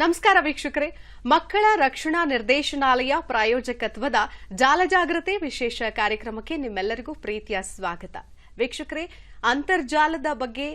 ನಮಸ್ಕಾರ ವೀಕ್ಷಕರೇ, ಮಕ್ಕಳ ರಕ್ಷಣಾ ನಿರ್ದೇಶನಾಲಯ ಪ್ರಾಯೋಜಕತ್ವದ ಜಾಲ ಜಾಗೃತಿ ವಿಶೇಷ ಕಾರ್ಯಕ್ರಮಕ್ಕೆ ನಿಮ್ಮೆಲ್ಲರಿಗೂ ಪ್ರೀತಿಯ ಸ್ವಾಗತ. ವೀಕ್ಷಕರೇ, ಅಂತರ್ಜಾಲದ ಬಗ್ಗೆ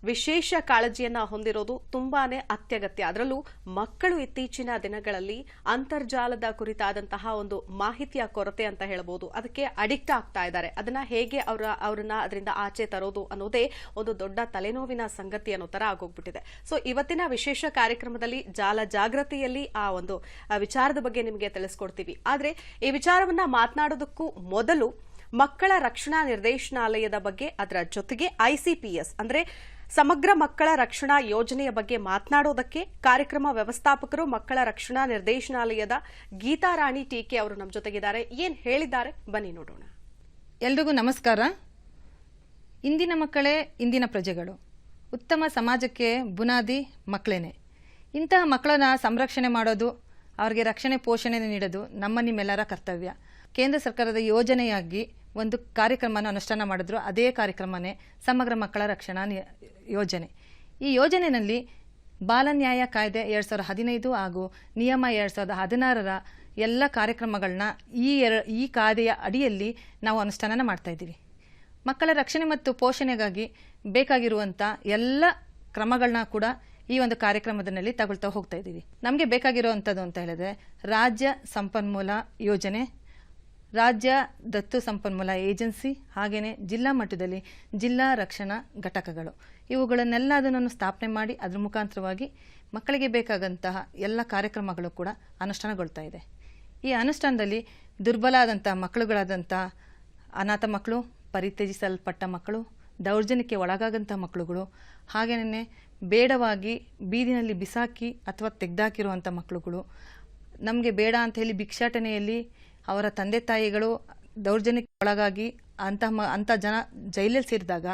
ವಿಶೇಷ ಕಾಳಜಿಯನ್ನ ಹೊಂದಿರೋದು ತುಂಬಾನೇ ಅತ್ಯಗತ್ಯ. ಅದರಲ್ಲೂ ಮಕ್ಕಳು ಇತ್ತೀಚಿನ ದಿನಗಳಲ್ಲಿ ಅಂತರ್ಜಾಲದ ಕುರಿತಾದಂತಹ ಒಂದು ಮಾಹಿತಿಯ ಕೊರತೆ ಅಂತ ಹೇಳಬಹುದು. ಅದಕ್ಕೆ ಅಡಿಕ್ಟ್ ಆಗ್ತಾ ಇದ್ದಾರೆ. ಅದನ್ನ ಹೇಗೆ ಅವರನ್ನ ಅದರಿಂದ ಆಚೆ ತರೋದು ಅನ್ನೋದೇ ಒಂದು ದೊಡ್ಡ ತಲೆನೋವಿನ ಸಂಗತಿ ಅನ್ನೋ ತರ ಆಗೋಗ್ಬಿಟ್ಟಿದೆ. ಸೊ ಇವತ್ತಿನ ವಿಶೇಷ ಕಾರ್ಯಕ್ರಮದಲ್ಲಿ ಜಾಲ ಜಾಗೃತಿಯಲ್ಲಿ ಆ ಒಂದು ವಿಚಾರದ ಬಗ್ಗೆ ನಿಮಗೆ ತಿಳಿಸ್ಕೊಡ್ತೀವಿ. ಆದ್ರೆ ಈ ವಿಚಾರವನ್ನ ಮಾತನಾಡೋದಕ್ಕೂ ಮೊದಲು ಮಕ್ಕಳ ರಕ್ಷಣಾ ನಿರ್ದೇಶನಾಲಯದ ಬಗ್ಗೆ, ಅದರ ಜೊತೆಗೆ ICPS ಅಂದ್ರೆ ಸಮಗ್ರ ಮಕ್ಕಳ ರಕ್ಷಣಾ ಯೋಜನೆಯ ಬಗ್ಗೆ ಮಾತನಾಡೋದಕ್ಕೆ ಕಾರ್ಯಕ್ರಮ ವ್ಯವಸ್ಥಾಪಕರು ಮಕ್ಕಳ ರಕ್ಷಣಾ ನಿರ್ದೇಶನಾಲಯದ ಗೀತಾರಾಣಿ ಟೀಕೆ ಅವರು ನಮ್ಮ ಜೊತೆಗಿದ್ದಾರೆ. ಏನ್ ಹೇಳಿದ್ದಾರೆ ಬನ್ನಿ ನೋಡೋಣ. ಎಲ್ರಿಗೂ ನಮಸ್ಕಾರ. ಇಂದಿನ ಮಕ್ಕಳೇ ಇಂದಿನ ಪ್ರಜೆಗಳು. ಉತ್ತಮ ಸಮಾಜಕ್ಕೆ ಬುನಾದಿ ಮಕ್ಕಳೇನೆ. ಇಂತಹ ಮಕ್ಕಳನ್ನ ಸಂರಕ್ಷಣೆ ಮಾಡೋದು, ಅವರಿಗೆ ರಕ್ಷಣೆ ಪೋಷಣೆ ನೀಡೋದು ನಮ್ಮ ನಿಮ್ಮೆಲ್ಲರ ಕರ್ತವ್ಯ. ಕೇಂದ್ರ ಸರ್ಕಾರದ ಯೋಜನೆಯಾಗಿ ಒಂದು ಕಾರ್ಯಕ್ರಮನ ಅನುಷ್ಠಾನ ಮಾಡಿದ್ರು. ಅದೇ ಕಾರ್ಯಕ್ರಮನೇ ಸಮಗ್ರ ಮಕ್ಕಳ ರಕ್ಷಣಾ ಯೋಜನೆ. ಈ ಯೋಜನೆಯಲ್ಲಿ ಬಾಲ ನ್ಯಾಯ ಕಾಯ್ದೆ 2015 ಹಾಗೂ ನಿಯಮ 2016ರ ಎಲ್ಲ ಕಾರ್ಯಕ್ರಮಗಳನ್ನ ಈ ಕಾಯ್ದೆಯ ಅಡಿಯಲ್ಲಿ ನಾವು ಅನುಷ್ಠಾನ ಮಾಡ್ತಾ ಇದ್ದೀವಿ. ಮಕ್ಕಳ ರಕ್ಷಣೆ ಮತ್ತು ಪೋಷಣೆಗಾಗಿ ಬೇಕಾಗಿರುವಂಥ ಎಲ್ಲ ಕ್ರಮಗಳನ್ನ ಕೂಡ ಈ ಒಂದು ಕಾರ್ಯಕ್ರಮದಲ್ಲಿ ತಗೊಳ್ತಾ ಹೋಗ್ತಾ ಇದ್ದೀವಿ. ನಮಗೆ ಬೇಕಾಗಿರುವಂಥದ್ದು ಅಂತ ಹೇಳಿದ್ರೆ ರಾಜ್ಯ ಸಂಪನ್ಮೂಲ ಯೋಜನೆ, ರಾಜ್ಯ ದತ್ತು ಸಂಪನ್ಮೂಲ ಏಜೆನ್ಸಿ, ಹಾಗೆಯೇ ಜಿಲ್ಲಾ ಮಟ್ಟದಲ್ಲಿ ಜಿಲ್ಲಾ ರಕ್ಷಣಾ ಘಟಕಗಳು, ಇವುಗಳನ್ನೆಲ್ಲದನ್ನು ಸ್ಥಾಪನೆ ಮಾಡಿ ಅದರ ಮುಖಾಂತರವಾಗಿ ಮಕ್ಕಳಿಗೆ ಬೇಕಾದಂತಹ ಎಲ್ಲ ಕಾರ್ಯಕ್ರಮಗಳು ಕೂಡ ಅನುಷ್ಠಾನಗೊಳ್ತಾ ಇದೆ. ಈ ಅನುಷ್ಠಾನದಲ್ಲಿ ದುರ್ಬಲ ಆದಂಥ ಮಕ್ಕಳುಗಳಾದಂಥ ಅನಾಥ ಮಕ್ಕಳು, ಪರಿತ್ಯಜಿಸಲ್ಪಟ್ಟ ಮಕ್ಕಳು, ದೌರ್ಜನ್ಯಕ್ಕೆ ಒಳಗಾಗಂಥ ಮಕ್ಕಳುಗಳು, ಹಾಗೆಯೇ ಬೇಡವಾಗಿ ಬೀದಿನಲ್ಲಿ ಬಿಸಾಕಿ ಅಥವಾ ತೆಗೆದಾಕಿರುವಂಥ ಮಕ್ಕಳುಗಳು, ನಮಗೆ ಬೇಡ ಅಂತ ಹೇಳಿ ಭಿಕ್ಷಾಟನೆಯಲ್ಲಿ ಅವರ ತಂದೆ ತಾಯಿಗಳು ದೌರ್ಜನ್ಯಕ್ಕೆ ಒಳಗಾಗಿ ಅಂಥ ಜನ ಜೈಲಲ್ಲಿ ಸೇರಿದಾಗ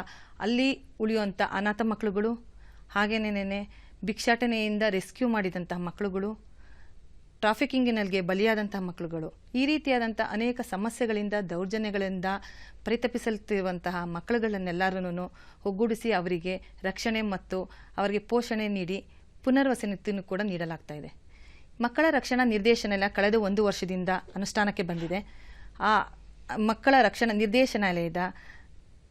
ಅಲ್ಲಿ ಉಳಿಯುವಂಥ ಅನಾಥ ಮಕ್ಕಳುಗಳು, ಹಾಗೇನೇನೆ ಭಿಕ್ಷಾಟನೆಯಿಂದ ರೆಸ್ಕ್ಯೂ ಮಾಡಿದಂತಹ ಮಕ್ಕಳುಗಳು, ಟ್ರಾಫಿಕಿಂಗಿನಲ್ಲಿಗೆ ಬಲಿಯಾದಂತಹ ಮಕ್ಕಳುಗಳು, ಈ ರೀತಿಯಾದಂಥ ಅನೇಕ ಸಮಸ್ಯೆಗಳಿಂದ, ದೌರ್ಜನ್ಯಗಳಿಂದ ಪರಿತಪಿಸುತ್ತಿರುವಂತಹ ಮಕ್ಕಳುಗಳನ್ನೆಲ್ಲರನ್ನು ಒಗ್ಗೂಡಿಸಿ ಅವರಿಗೆ ರಕ್ಷಣೆ ಮತ್ತು ಅವರಿಗೆ ಪೋಷಣೆ ನೀಡಿ ಪುನರ್ವಸತಿಯನ್ನು ಕೂಡ ನೀಡಲಾಗ್ತಾ ಇದೆ. ಮಕ್ಕಳ ರಕ್ಷಣಾ ನಿರ್ದೇಶನಾಲಯ ಕಳೆದ 1 ವರ್ಷದಿಂದ ಅನುಷ್ಠಾನಕ್ಕೆ ಬಂದಿದೆ. ಆ ಮಕ್ಕಳ ರಕ್ಷಣಾ ನಿರ್ದೇಶನಾಲಯದ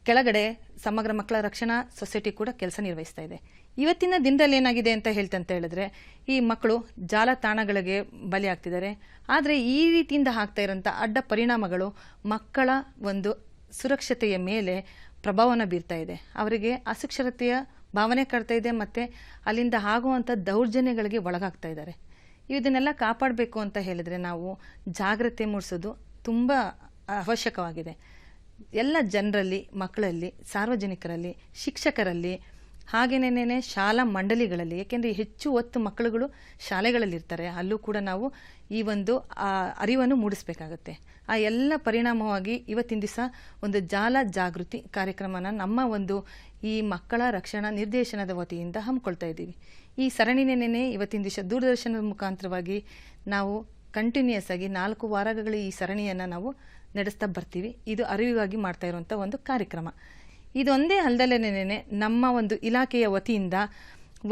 ಕೆಳಗಡೆ ಸಮಗ್ರ ಮಕ್ಕಳ ರಕ್ಷಣಾ ಸೊಸೈಟಿ ಕೂಡ ಕೆಲಸ ನಿರ್ವಹಿಸ್ತಾ ಇದೆ. ಇವತ್ತಿನ ದಿನದಲ್ಲಿ ಏನಾಗಿದೆ ಅಂತ ಹೇಳಿದ್ರೆ ಈ ಮಕ್ಕಳು ಜಾಲತಾಣಗಳಿಗೆ ಬಲಿಯಾಗ್ತಿದ್ದಾರೆ. ಆದರೆ ಈ ರೀತಿಯಿಂದ ಆಗ್ತಾ ಇರೋಂಥ ಅಡ್ಡ ಪರಿಣಾಮಗಳು ಮಕ್ಕಳ ಒಂದು ಸುರಕ್ಷತೆಯ ಮೇಲೆ ಪ್ರಭಾವವನ್ನು ಬೀರ್ತಾ ಇದೆ. ಅವರಿಗೆ ಅಸಾಕ್ಷರತೆಯ ಭಾವನೆ ಕಾಡ್ತಾ ಇದೆ ಮತ್ತು ಅಲ್ಲಿಂದ ಆಗುವಂಥ ದೌರ್ಜನ್ಯಗಳಿಗೆ ಒಳಗಾಗ್ತಾ ಇದ್ದಾರೆ. ಇದನ್ನೆಲ್ಲ ಕಾಪಾಡಬೇಕು ಅಂತ ಹೇಳಿದ್ರೆ ನಾವು ಜಾಗೃತಿ ಮೂಡಿಸೋದು ತುಂಬ ಅವಶ್ಯಕವಾಗಿದೆ. ಎಲ್ಲ ಜನರಲ್ಲಿ, ಮಕ್ಕಳಲ್ಲಿ, ಸಾರ್ವಜನಿಕರಲ್ಲಿ, ಶಿಕ್ಷಕರಲ್ಲಿ, ಹಾಗೇನೇನೆ ಶಾಲಾ ಮಂಡಳಿಗಳಲ್ಲಿ, ಏಕೆಂದರೆ ಹೆಚ್ಚು ಹೊತ್ತು ಮಕ್ಕಳುಗಳು ಶಾಲೆಗಳಲ್ಲಿರ್ತಾರೆ, ಅಲ್ಲೂ ಕೂಡ ನಾವು ಈ ಒಂದು ಅರಿವನ್ನು ಮೂಡಿಸಬೇಕಾಗತ್ತೆ. ಆ ಎಲ್ಲ ಪರಿಣಾಮವಾಗಿ ಇವತ್ತಿನ ದಿವಸ ಒಂದು ಜಾಲ ಜಾಗೃತಿ ಕಾರ್ಯಕ್ರಮನ ನಮ್ಮ ಒಂದು ಈ ಮಕ್ಕಳ ರಕ್ಷಣಾ ನಿರ್ದೇಶನದ ವತಿಯಿಂದ ಹಮ್ಮಿಕೊಳ್ತಾ ಇದ್ದೀವಿ. ಈ ಸರಣಿನೇನೆ ಇವತ್ತಿನ ದಿವಸ ದೂರದರ್ಶನದ ಮುಖಾಂತರವಾಗಿ ನಾವು ಕಂಟಿನ್ಯೂಸ್ ಆಗಿ 4 ವಾರಗಳ ಈ ಸರಣಿಯನ್ನು ನಾವು ನಡೆಸ್ತಾ ಬರ್ತೀವಿ. ಇದು ಅರಿವಿಗಾಗಿ ಮಾಡ್ತಾ ಇರುವಂಥ ಒಂದು ಕಾರ್ಯಕ್ರಮ. ಇದೊಂದೇ ಅಲ್ಲದಲ್ಲೇನೆ ನಮ್ಮ ಒಂದು ಇಲಾಖೆಯ ವತಿಯಿಂದ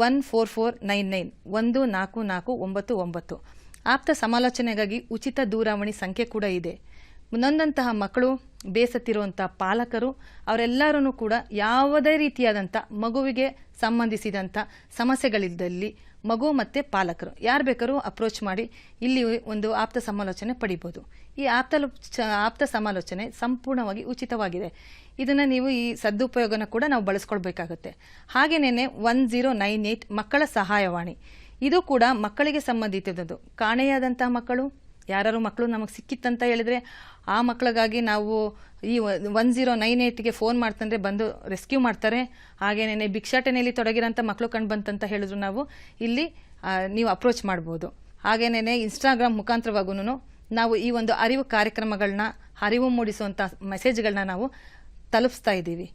14499 1449 ಆಪ್ತ ಸಮಾಲೋಚನೆಗಾಗಿ ಉಚಿತ ದೂರವಾಣಿ ಸಂಖ್ಯೆ ಕೂಡ ಇದೆ. ನೊಂದಂತಹ ಮಕ್ಕಳು, ಬೇಸತ್ತಿರುವಂಥ ಪಾಲಕರು, ಅವರೆಲ್ಲರೂ ಕೂಡ ಯಾವುದೇ ರೀತಿಯಾದಂಥ ಮಗುವಿಗೆ ಸಂಬಂಧಿಸಿದಂಥ ಸಮಸ್ಯೆಗಳಿದ್ದಲ್ಲಿ ಮಗು ಮತ್ತು ಪಾಲಕರು ಯಾರು ಬೇಕಾದ್ರೂ ಅಪ್ರೋಚ್ ಮಾಡಿ ಇಲ್ಲಿ ಒಂದು ಆಪ್ತ ಸಮಾಲೋಚನೆ ಪಡಿಬೋದು. ಈ ಆಪ್ತ ಸಮಾಲೋಚನೆ ಸಂಪೂರ್ಣವಾಗಿ ಉಚಿತವಾಗಿದೆ. ಇದನ್ನು ನೀವು ಈ ಸದುಪಯೋಗನ ಕೂಡ ನಾವು ಬಳಸ್ಕೊಳ್ಬೇಕಾಗುತ್ತೆ. ಹಾಗೇನೇ 1098 ಮಕ್ಕಳ ಸಹಾಯವಾಣಿ, ಇದು ಕೂಡ ಮಕ್ಕಳಿಗೆ ಸಂಬಂಧಿಸಿದ್ದು. ಕಾಣೆಯಾದಂಥ ಮಕ್ಕಳು, ಯಾರು ಮಕ್ಕಳು ನಮಗೆ ಸಿಕ್ಕಿತ್ತಂತ ಹೇಳಿದ್ರೆ ಆ ಮಕ್ಕಳಿಗಾಗಿ ನಾವು ಈ 1098ಗೆ ಫೋನ್ ಮಾಡ್ತಂದ್ರೆ ಬಂದು ರೆಸ್ಕ್ಯೂ ಮಾಡ್ತಾರೆ. ಹಾಗೇನೇ ಭಿಕ್ಷಾಟನೆಯಲ್ಲಿ ತೊಡಗಿರೋಂಥ ಮಕ್ಕಳು ಕಂಡು ಬಂತಂತ ಹೇಳಿದ್ರು ನಾವು ಇಲ್ಲಿ ನೀವು ಅಪ್ರೋಚ್ ಮಾಡ್ಬೋದು. ಹಾಗೇನೇ ಇನ್ಸ್ಟಾಗ್ರಾಮ್ ಮುಖಾಂತರವಾಗೂ ನಾವು ಈ ಒಂದು ಅರಿವು ಕಾರ್ಯಕ್ರಮಗಳನ್ನ, ಅರಿವು ಮೂಡಿಸುವಂಥ ಮೆಸೇಜ್ಗಳನ್ನ ನಾವು ತಲುಪಿಸ್ತಾ ಇದ್ದೀವಿ.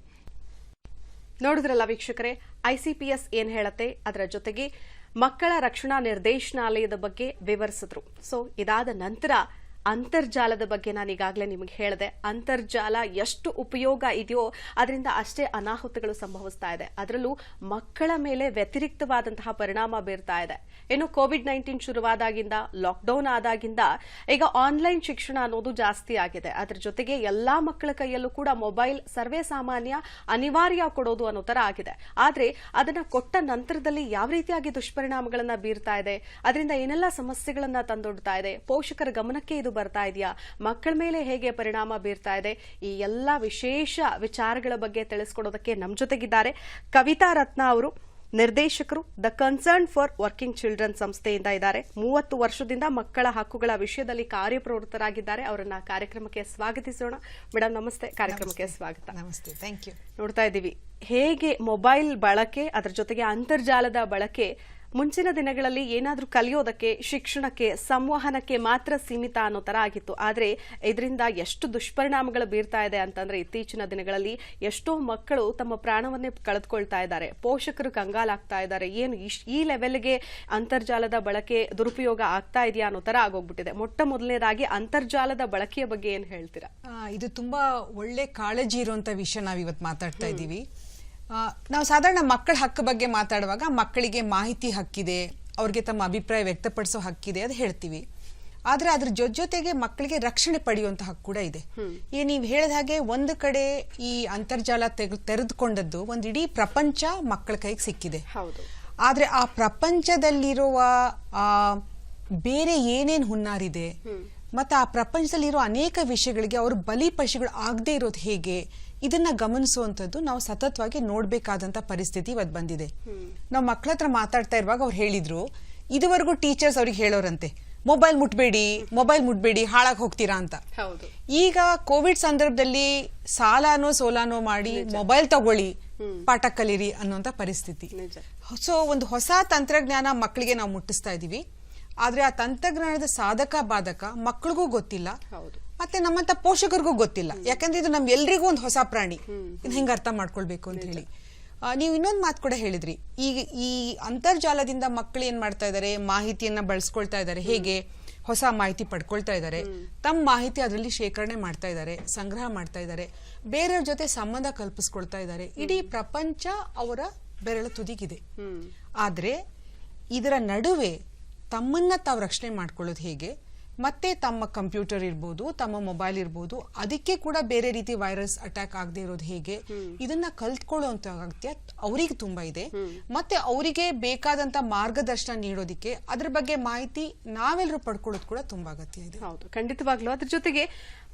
ನೋಡಿದ್ರಲ್ಲ ವೀಕ್ಷಕರೇ, ICPS ಏನ್ ಹೇಳತ್ತೆ, ಅದರ ಜೊತೆಗೆ ಮಕ್ಕಳ ರಕ್ಷಣಾ ನಿರ್ದೇಶನಾಲಯದ ಬಗ್ಗೆ ವಿವರಿಸಿದ್ರು. ಸೊ ಇದಾದ ನಂತರ ಅಂತರ್ಜಾಲದ ಬಗ್ಗೆ ನಾನು ಈಗಾಗಲೇ ನಿಮಗೆ ಹೇಳಿದೆ. ಅಂತರ್ಜಾಲ ಎಷ್ಟು ಉಪಯೋಗ ಇದೆಯೋ ಅದರಿಂದ ಅಷ್ಟೇ ಅನಾಹುತಗಳು ಸಂಭವಿಸ್ತಾ ಇದೆ. ಅದರಲ್ಲೂ ಮಕ್ಕಳ ಮೇಲೆ ವ್ಯತಿರಿಕ್ತವಾದಂತಹ ಪರಿಣಾಮ ಬೀರ್ತಾ ಇದೆ. ಇನ್ನು ಕೋವಿಡ್-19 ಶುರುವಾದಾಗಿಂದ, ಲಾಕ್ಡೌನ್ ಆದಾಗಿಂದ ಈಗ ಆನ್ಲೈನ್ ಶಿಕ್ಷಣ ಅನ್ನೋದು ಜಾಸ್ತಿ ಆಗಿದೆ. ಅದರ ಜೊತೆಗೆ ಎಲ್ಲಾ ಮಕ್ಕಳ ಕೈಯಲ್ಲೂ ಕೂಡ ಮೊಬೈಲ್ ಸರ್ವೇ ಸಾಮಾನ್ಯ, ಅನಿವಾರ್ಯ ಕೊಡೋದು ಅನ್ನೋ ತರ ಆಗಿದೆ. ಆದ್ರೆ ಅದನ್ನ ಕೊಟ್ಟ ನಂತರದಲ್ಲಿ ಯಾವ ರೀತಿಯಾಗಿ ದುಷ್ಪರಿಣಾಮಗಳನ್ನ ಬೀರ್ತಾ ಇದೆ, ಅದರಿಂದ ಏನೆಲ್ಲ ಸಮಸ್ಯೆಗಳನ್ನ ತಂದೊಡ್ತಾ ಇದೆ, ಪೋಷಕರ ಗಮನಕ್ಕೆ ಇದು ಬರ್ತಾ ಇದೆಯಾ, ಮಕ್ಕಳ ಮೇಲೆ ಹೇಗೆ ಪರಿಣಾಮ ಬೀರ್ತಾ ಇದೆ, ಈ ಎಲ್ಲ ವಿಶೇಷ ವಿಚಾರಗಳ ಬಗ್ಗೆ ತಿಳಿಸ್ಕೊಡೋದಕ್ಕೆ ನಮ್ಮ ಜೊತೆಗಿದ್ದಾರೆ ಕವಿತಾ ರತ್ನ ಅವರು, ನಿರ್ದೇಶಕರು the concern for working children ಸಂಸ್ಥೆಯಿಂದ ಇದ್ದಾರೆ. 30 ವರ್ಷದಿಂದ ಮಕ್ಕಳ ಹಕ್ಕುಗಳ ವಿಷಯದಲ್ಲಿ ಕಾರ್ಯಪ್ರವೃತ್ತರಾಗಿದ್ದಾರೆ. ಅವರನ್ನ ಕಾರ್ಯಕ್ರಮಕ್ಕೆ ಸ್ವಾಗತಿಸೋಣ. ಮೇಡಮ್ ನಮಸ್ತೆ, ಕಾರ್ಯಕ್ರಮಕ್ಕೆ ಸ್ವಾಗತ. ನಮಸ್ತೆ, ಥ್ಯಾಂಕ್ ಯು. ನೋಡ್ತಾ ಇದ್ದೀವಿ ಹೇಗೆ ಮೊಬೈಲ್ ಬಳಕೆ, ಅದರ ಜೊತೆಗೆ ಅಂತರ್ಜಾಲದ ಬಳಕೆ ಮುಂಚಿನ ದಿನಗಳಲ್ಲಿ ಏನಾದ್ರೂ ಕಲಿಯೋದಕ್ಕೆ, ಶಿಕ್ಷಣಕ್ಕೆ, ಸಂವಹನಕ್ಕೆ ಮಾತ್ರ ಸೀಮಿತ ಅನ್ನೋ ತರ ಆಗಿತ್ತು. ಆದ್ರೆ ಇದರಿಂದ ಎಷ್ಟು ದುಷ್ಪರಿಣಾಮಗಳು ಬೀರ್ತಾ ಇದೆ ಅಂತಂದ್ರೆ ಇತ್ತೀಚಿನ ದಿನಗಳಲ್ಲಿ ಎಷ್ಟೋ ಮಕ್ಕಳು ತಮ್ಮ ಪ್ರಾಣವನ್ನೇ ಕಳೆದುಕೊಳ್ತಾ ಇದ್ದಾರೆ, ಪೋಷಕರು ಕಂಗಾಲಾಗ್ತಾ ಇದ್ದಾರೆ. ಏನು ಈ ಲೆವೆಲ್ಗೆ ಅಂತರ್ಜಾಲದ ಬಳಕೆ ದುರುಪಯೋಗ ಆಗ್ತಾ ಇದೆಯಾ ಅನ್ನೋ ತರ ಆಗೋಗ್ಬಿಟ್ಟಿದೆ. ಮೊಟ್ಟ ಮೊದಲನೇದಾಗಿ ಅಂತರ್ಜಾಲದ ಬಳಕೆಯ ಬಗ್ಗೆ ಏನ್ ಹೇಳ್ತೀರಾ? ಇದು ತುಂಬಾ ಒಳ್ಳೆ ಕಾಳಜಿ ಇರುವಂತ ವಿಷಯ ನಾವ್ ಇವತ್ತು ಮಾತಾಡ್ತಾ ಇದ್ದೀವಿ. ನಾವು ಸಾಧಾರಣ ಮಕ್ಕಳ ಹಕ್ಕು ಬಗ್ಗೆ ಮಾತಾಡುವಾಗ ಮಕ್ಕಳಿಗೆ ಮಾಹಿತಿ ಹಕ್ಕಿದೆ, ಅವ್ರಿಗೆ ತಮ್ಮ ಅಭಿಪ್ರಾಯ ವ್ಯಕ್ತಪಡಿಸೋ ಹಕ್ಕಿದೆ ಅದು ಹೇಳ್ತೀವಿ. ಆದ್ರೆ ಅದ್ರ ಜೊತೆಗೆ ಮಕ್ಕಳಿಗೆ ರಕ್ಷಣೆ ಪಡೆಯುವಂತ ಹಕ್ಕು ಕೂಡ ಇದೆ. ಈಗ ನೀವು ಹೇಳಿದ ಹಾಗೆ ಒಂದು ಕಡೆ ಈ ಅಂತರ್ಜಾಲ ತೆರೆದುಕೊಂಡದ್ದು ಒಂದು ಇಡೀ ಪ್ರಪಂಚ ಮಕ್ಕಳ ಕೈಗೆ ಸಿಕ್ಕಿದೆ. ಆದ್ರೆ ಆ ಪ್ರಪಂಚದಲ್ಲಿರುವ ಬೇರೆ ಏನೇನ್ ಹುನ್ನಾರಿದೆ ಮತ್ತೆ ಆ ಪ್ರಪಂಚದಲ್ಲಿರೋ ಅನೇಕ ವಿಷಯಗಳಿಗೆ ಅವರು ಬಲಿಪಶುಗಳು ಆಗದೆ ಇರೋದು ಹೇಗೆ, ಇದನ್ನ ಗಮನಿಸುವಂತದ್ದು ನಾವು ಸತತವಾಗಿ ನೋಡ್ಬೇಕಾದಂತ ಪರಿಸ್ಥಿತಿ ಇವತ್ತು ಬಂದಿದೆ. ನಾವು ಮಕ್ಕಳ ಹತ್ರ ಮಾತಾಡ್ತಾ ಇರುವಾಗ ಅವ್ರು ಹೇಳಿದ್ರು, ಇದುವರೆಗೂ ಟೀಚರ್ಸ್ ಅವ್ರಿಗೆ ಹೇಳೋರಂತೆ ಮೊಬೈಲ್ ಮುಟ್ಬೇಡಿ ಹಾಳಾಗಿ ಹೋಗ್ತೀರಾ ಅಂತ. ಈಗ ಕೋವಿಡ್ ಸಂದರ್ಭದಲ್ಲಿ ಸಾಲಾನೋ ಸೋಲಾನೋ ಮಾಡಿ ಮೊಬೈಲ್ ತಗೊಳ್ಳಿ, ಪಾಠ ಕಲೀರಿ ಅನ್ನೋಂತ ಪರಿಸ್ಥಿತಿ. ಸೊ ಒಂದು ಹೊಸ ತಂತ್ರಜ್ಞಾನ ಮಕ್ಕಳಿಗೆ ನಾವು ಮುಟ್ಟಿಸ್ತಾ ಇದೀವಿ. ಆದ್ರೆ ಆ ತಂತ್ರಜ್ಞಾನದ ಸಾಧಕ ಬಾಧಕ ಮಕ್ಕಳಿಗೂ ಗೊತ್ತಿಲ್ಲ, ಮತ್ತೆ ನಮ್ಮಂತ ಪೋಷಕರಿಗೂ ಗೊತ್ತಿಲ್ಲ. ಯಾಕಂದ್ರೆ ಇದು ನಮ್ ಎಲ್ರಿಗೂ ಒಂದು ಹೊಸ ಪ್ರಾಣಿ, ಇದು ಹೆಂಗ ಅರ್ಥ ಮಾಡ್ಕೊಳ್ಬೇಕು ಅಂತ ಹೇಳಿ. ನೀವು ಇನ್ನೊಂದು ಮಾತು ಕೂಡ ಹೇಳಿದ್ರಿ, ಈಗ ಈ ಅಂತರ್ಜಾಲದಿಂದ ಮಕ್ಕಳು ಏನ್ ಮಾಡ್ತಾ ಇದಾರೆ, ಮಾಹಿತಿಯನ್ನ ಬಳಸ್ಕೊಳ್ತಾ ಇದಾರೆ, ಹೇಗೆ ಹೊಸ ಮಾಹಿತಿ ಪಡ್ಕೊಳ್ತಾ ಇದಾರೆ, ತಮ್ಮ ಮಾಹಿತಿ ಅದರಲ್ಲಿ ಶೇಖರಣೆ ಮಾಡ್ತಾ ಇದಾರೆ, ಸಂಗ್ರಹ ಮಾಡ್ತಾ ಇದಾರೆ, ಬೇರೆಯವ್ರ ಜೊತೆ ಸಂಬಂಧ ಕಲ್ಪಿಸ್ಕೊಳ್ತಾ ಇದಾರೆ. ಇಡೀ ಪ್ರಪಂಚ ಅವರ ಬೆರಳ ತುದಿಗಿದೆ. ಆದ್ರೆ ಇದರ ನಡುವೆ ತಮ್ಮನ್ನ ತಾವು ರಕ್ಷಣೆ ಮಾಡ್ಕೊಳ್ಳೋದು ಹೇಗೆ, ಮತ್ತೆ ತಮ್ಮ ಕಂಪ್ಯೂಟರ್ ಇರ್ಬೋದು, ತಮ್ಮ ಮೊಬೈಲ್ ಇರ್ಬೋದು, ಅದಕ್ಕೆ ಕೂಡ ಬೇರೆ ರೀತಿ ವೈರಸ್ ಅಟ್ಯಾಕ್ ಆಗದೆ ಇರೋದು ಹೇಗೆ, ಇದನ್ನ ಕಲ್ತ್ಕೊಳ್ಳುವಂತ ಅಗತ್ಯ ಅವರಿಗೆ ತುಂಬಾ ಇದೆ. ಮತ್ತೆ ಅವರಿಗೆ ಬೇಕಾದಂತ ಮಾರ್ಗದರ್ಶನ ನೀಡೋದಿಕ್ಕೆ ಅದ್ರ ಬಗ್ಗೆ ಮಾಹಿತಿ ನಾವೆಲ್ಲರೂ ಪಡ್ಕೊಳ್ಳೋದು ಕೂಡ ತುಂಬಾ ಅಗತ್ಯ ಇದೆ. ಹೌದು, ಖಂಡಿತವಾಗ್ಲೂ. ಅದ್ರ ಜೊತೆಗೆ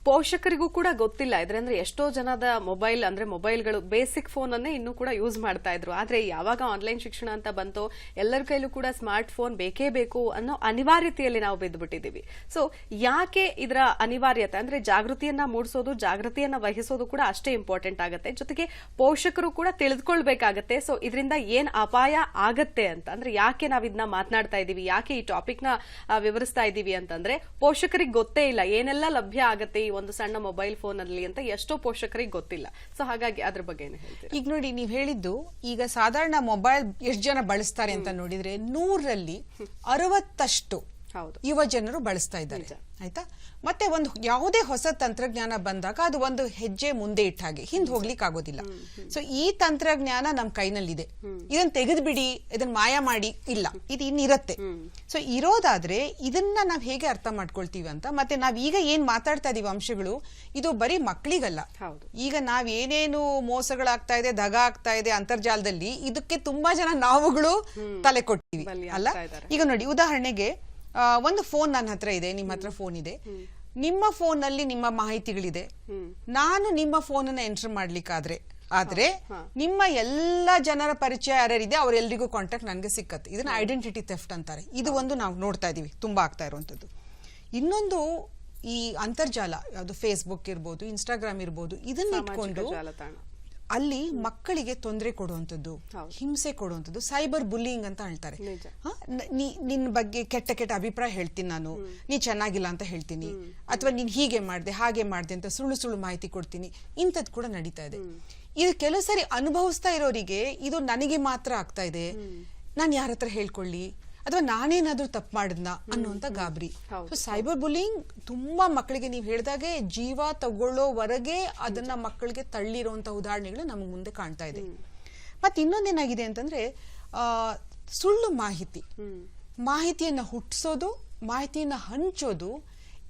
ಪೋಷಕರಿಗೂ ಕೂಡ ಗೊತ್ತಿಲ್ಲ ಇದ್ರಂದ್ರೆ ಎಷ್ಟೋ ಜನದ ಮೊಬೈಲ್ ಅಂದ್ರೆ ಮೊಬೈಲ್ಗಳು ಬೇಸಿಕ್ ಫೋನ್ ಅನ್ನೇ ಇನ್ನೂ ಕೂಡ ಯೂಸ್ ಮಾಡ್ತಾ ಇದ್ರು. ಆದ್ರೆ ಯಾವಾಗ ಆನ್ಲೈನ್ ಶಿಕ್ಷಣ ಅಂತ ಬಂತೋ ಎಲ್ಲರ ಕೈಲೂ ಕೂಡ ಸ್ಮಾರ್ಟ್ ಫೋನ್ ಬೇಕೇ ಬೇಕು ಅನ್ನೋ ಅನಿವಾರ್ಯತೆಯಲ್ಲಿ ನಾವು ಬಿದ್ದುಬಿಟ್ಟಿದೀವಿ. ಸೊ ಯಾಕೆ ಇದರ ಅನಿವಾರ್ಯತೆ ಅಂದ್ರೆ ಜಾಗೃತಿಯನ್ನ ಮೂಡಿಸೋದು, ಜಾಗೃತಿಯನ್ನ ವಹಿಸೋದು ಕೂಡ ಅಷ್ಟೇ ಇಂಪಾರ್ಟೆಂಟ್ ಆಗುತ್ತೆ. ಜೊತೆಗೆ ಪೋಷಕರು ಕೂಡ ತಿಳಿದುಕೊಳ್ಬೇಕಾಗತ್ತೆ. ಸೊ ಇದರಿಂದ ಏನ್ ಅಪಾಯ ಆಗತ್ತೆ ಅಂತ ಅಂದ್ರೆ ಯಾಕೆ ನಾವ್ ಇದನ್ನ ಮಾತನಾಡ್ತಾ ಇದೀವಿ, ಯಾಕೆ ಈ ಟಾಪಿಕ್ ನ ವಿವರಿಸ್ತಾ ಇದೀವಿ ಅಂತಂದ್ರೆ ಪೋಷಕರಿಗೆ ಗೊತ್ತೇ ಇಲ್ಲ ಏನೆಲ್ಲ ಲಭ್ಯ ಆಗತ್ತೆ ಒಂದು ಸಣ್ಣ ಮೊಬೈಲ್ ಫೋನ್ ಅಲ್ಲಿ ಅಂತ ಎಷ್ಟೋ ಪೋಷಕರಿಗೆ ಗೊತ್ತಿಲ್ಲ. ಸೊ ಹಾಗಾಗಿ ಅದ್ರ ಬಗ್ಗೆ ಏನು ಹೇಳ್ತೀರಾ? ಈಗ ನೋಡಿ, ನೀವ್ ಹೇಳಿದ್ದು ಈಗ ಸಾಧಾರಣ ಮೊಬೈಲ್ ಎಷ್ಟು ಜನ ಬಳಸ್ತಾರೆ ಅಂತ ನೋಡಿದ್ರೆ 100ರಲ್ಲಿ 60% ಯುವ ಜನರು ಬಳಸ್ತಾ ಇದ್ದಾರೆ. ಆಯ್ತಾ? ಮತ್ತೆ ಒಂದು ಯಾವುದೇ ಹೊಸ ತಂತ್ರಜ್ಞಾನ ಬಂದಾಗ ಅದು ಒಂದು ಹೆಜ್ಜೆ ಮುಂದೆ ಇಟ್ಟ ಹಾಗೆ ಹಿಂದೆ ಹೋಗ್ಲಿಕ್ಕೆ ಆಗೋದಿಲ್ಲ. ಸೊ ಈ ತಂತ್ರಜ್ಞಾನ ನಮ್ ಕೈನಲ್ಲಿದೆ, ಇದನ್ನ ತೆಗೆದು ಬಿಡಿ, ಇದನ್ನ ಮಾಯ ಮಾಡಿ, ಇಲ್ಲ, ಇದು ಇನ್ನಿರತ್ತೆ. ಸೊ ಇರೋದಾದ್ರೆ ಇದನ್ನ ನಾವ್ ಹೇಗೆ ಅರ್ಥ ಮಾಡ್ಕೊಳ್ತೀವಿ ಅಂತ. ಮತ್ತೆ ನಾವ್ ಈಗ ಏನ್ ಮಾತಾಡ್ತಾ ಇದೀವಿ ಅಂಶಗಳು, ಇದು ಬರೀ ಮಕ್ಕಳಿಗಲ್ಲ. ಈಗ ನಾವ್ ಏನೇನು ಮೋಸಗಳಾಗ್ತಾ ಇದೆ, ದಗ ಆಗ್ತಾ ಇದೆ ಅಂತರ್ಜಾಲದಲ್ಲಿ, ಇದಕ್ಕೆ ತುಂಬಾ ಜನ ನಾವುಗಳು ತಲೆ ಕೊಡ್ತೀವಿ ಅಲ್ಲ. ಈಗ ನೋಡಿ, ಉದಾಹರಣೆಗೆ ಒಂದು ಫೋನ್ ನನ್ನ ಹತ್ರ ಇದೆ, ನಿಮ್ಮ ಹತ್ರ ಫೋನ್ ಇದೆ, ನಿಮ್ಮ ಫೋನ್ ನಲ್ಲಿ ನಿಮ್ಮ ಮಾಹಿತಿಗಳಿದೆ, ನಾನು ನಿಮ್ಮ ಫೋನ್ ಅನ್ನ ಎಂಟರ್ ಮಾಡ್ಲಿಕ್ಕಾದ್ರೆ ಆದ್ರೆ ನಿಮ್ಮ ಎಲ್ಲಾ ಜನರ ಪರಿಚಯ ಯಾರ್ಯಾರಿದೆ ಅವರೆಲ್ಲರಿಗೂ ಕಾಂಟ್ಯಾಕ್ಟ್ ನನಗೆ ಸಿಕ್ಕತ್ತೆ. ಇದನ್ನ ಐಡೆಂಟಿಟಿ ಥೆಫ್ಟ್ ಅಂತಾರೆ. ಇದು ಒಂದು ನಾವು ನೋಡ್ತಾ ಇದೀವಿ, ತುಂಬಾ ಆಗ್ತಾ ಇರುವಂತದ್ದು. ಇನ್ನೊಂದು ಈ ಅಂತರ್ಜಾಲ, ಯಾವುದು ಫೇಸ್ಬುಕ್ ಇರ್ಬೋದು, ಇನ್ಸ್ಟಾಗ್ರಾಮ್ ಇರ್ಬೋದು, ಇದನ್ನ ಇಟ್ಕೊಂಡು ಅಲ್ಲಿ ಮಕ್ಕಳಿಗೆ ತೊಂದರೆ ಕೊಡುವಂಥದ್ದು, ಹಿಂಸೆ ಕೊಡುವಂಥದ್ದು, ಸೈಬರ್ ಬುಲ್ಲಿಂಗ್ ಅಂತ ಹೇಳ್ತಾರೆ. ನಿನ್ ಬಗ್ಗೆ ಕೆಟ್ಟ ಅಭಿಪ್ರಾಯ ಹೇಳ್ತೀನಿ, ನಾನು ನೀ ಚೆನ್ನಾಗಿಲ್ಲ ಅಂತ ಹೇಳ್ತೀನಿ, ಅಥವಾ ನೀನ್ ಹೀಗೆ ಮಾಡ್ದೆ ಹಾಗೆ ಮಾಡ್ದೆ ಅಂತ ಸುಳ್ಳು ಮಾಹಿತಿ ಕೊಡ್ತೀನಿ, ಇಂಥದ್ದು ಕೂಡ ನಡೀತಾ ಇದೆ. ಇದು ಕೆಲವು ಸರಿ ಅನುಭವಿಸ್ತಾ ಇರೋರಿಗೆ ಇದು ನನಗೆ ಮಾತ್ರ ಆಗ್ತಾ ಇದೆ, ನಾನು ಯಾರ ಹತ್ರ ಹೇಳ್ಕೊಳ್ಳಿ, ಅಥವಾ ನಾನೇನಾದ್ರೂ ತಪ್ಪು ಮಾಡಿದ್ನ ಅನ್ನುವಂತ ಗಾಬರಿ. ಸೊ ಸೈಬರ್ ಬುಲಿಂಗ್ ತುಂಬಾ ಮಕ್ಕಳಿಗೆ ನೀವು ಹೇಳಿದಾಗೆ ಜೀವ ತಗೊಳ್ಳೋವರೆಗೆ ಅದನ್ನ ಮಕ್ಕಳಿಗೆ ತಳ್ಳಿರುವಂತ ಉದಾಹರಣೆಗಳು ನಮಗೆ ಮುಂದೆ ಕಾಣ್ತಾ ಇದೆ. ಮತ್ತೆ ಇನ್ನೊಂದೇನಾಗಿದೆ ಅಂತಂದ್ರೆ ಸುಳ್ಳು ಮಾಹಿತಿಯನ್ನ ಹುಟ್ಟಿಸೋದು, ಮಾಹಿತಿಯನ್ನ ಹಂಚೋದು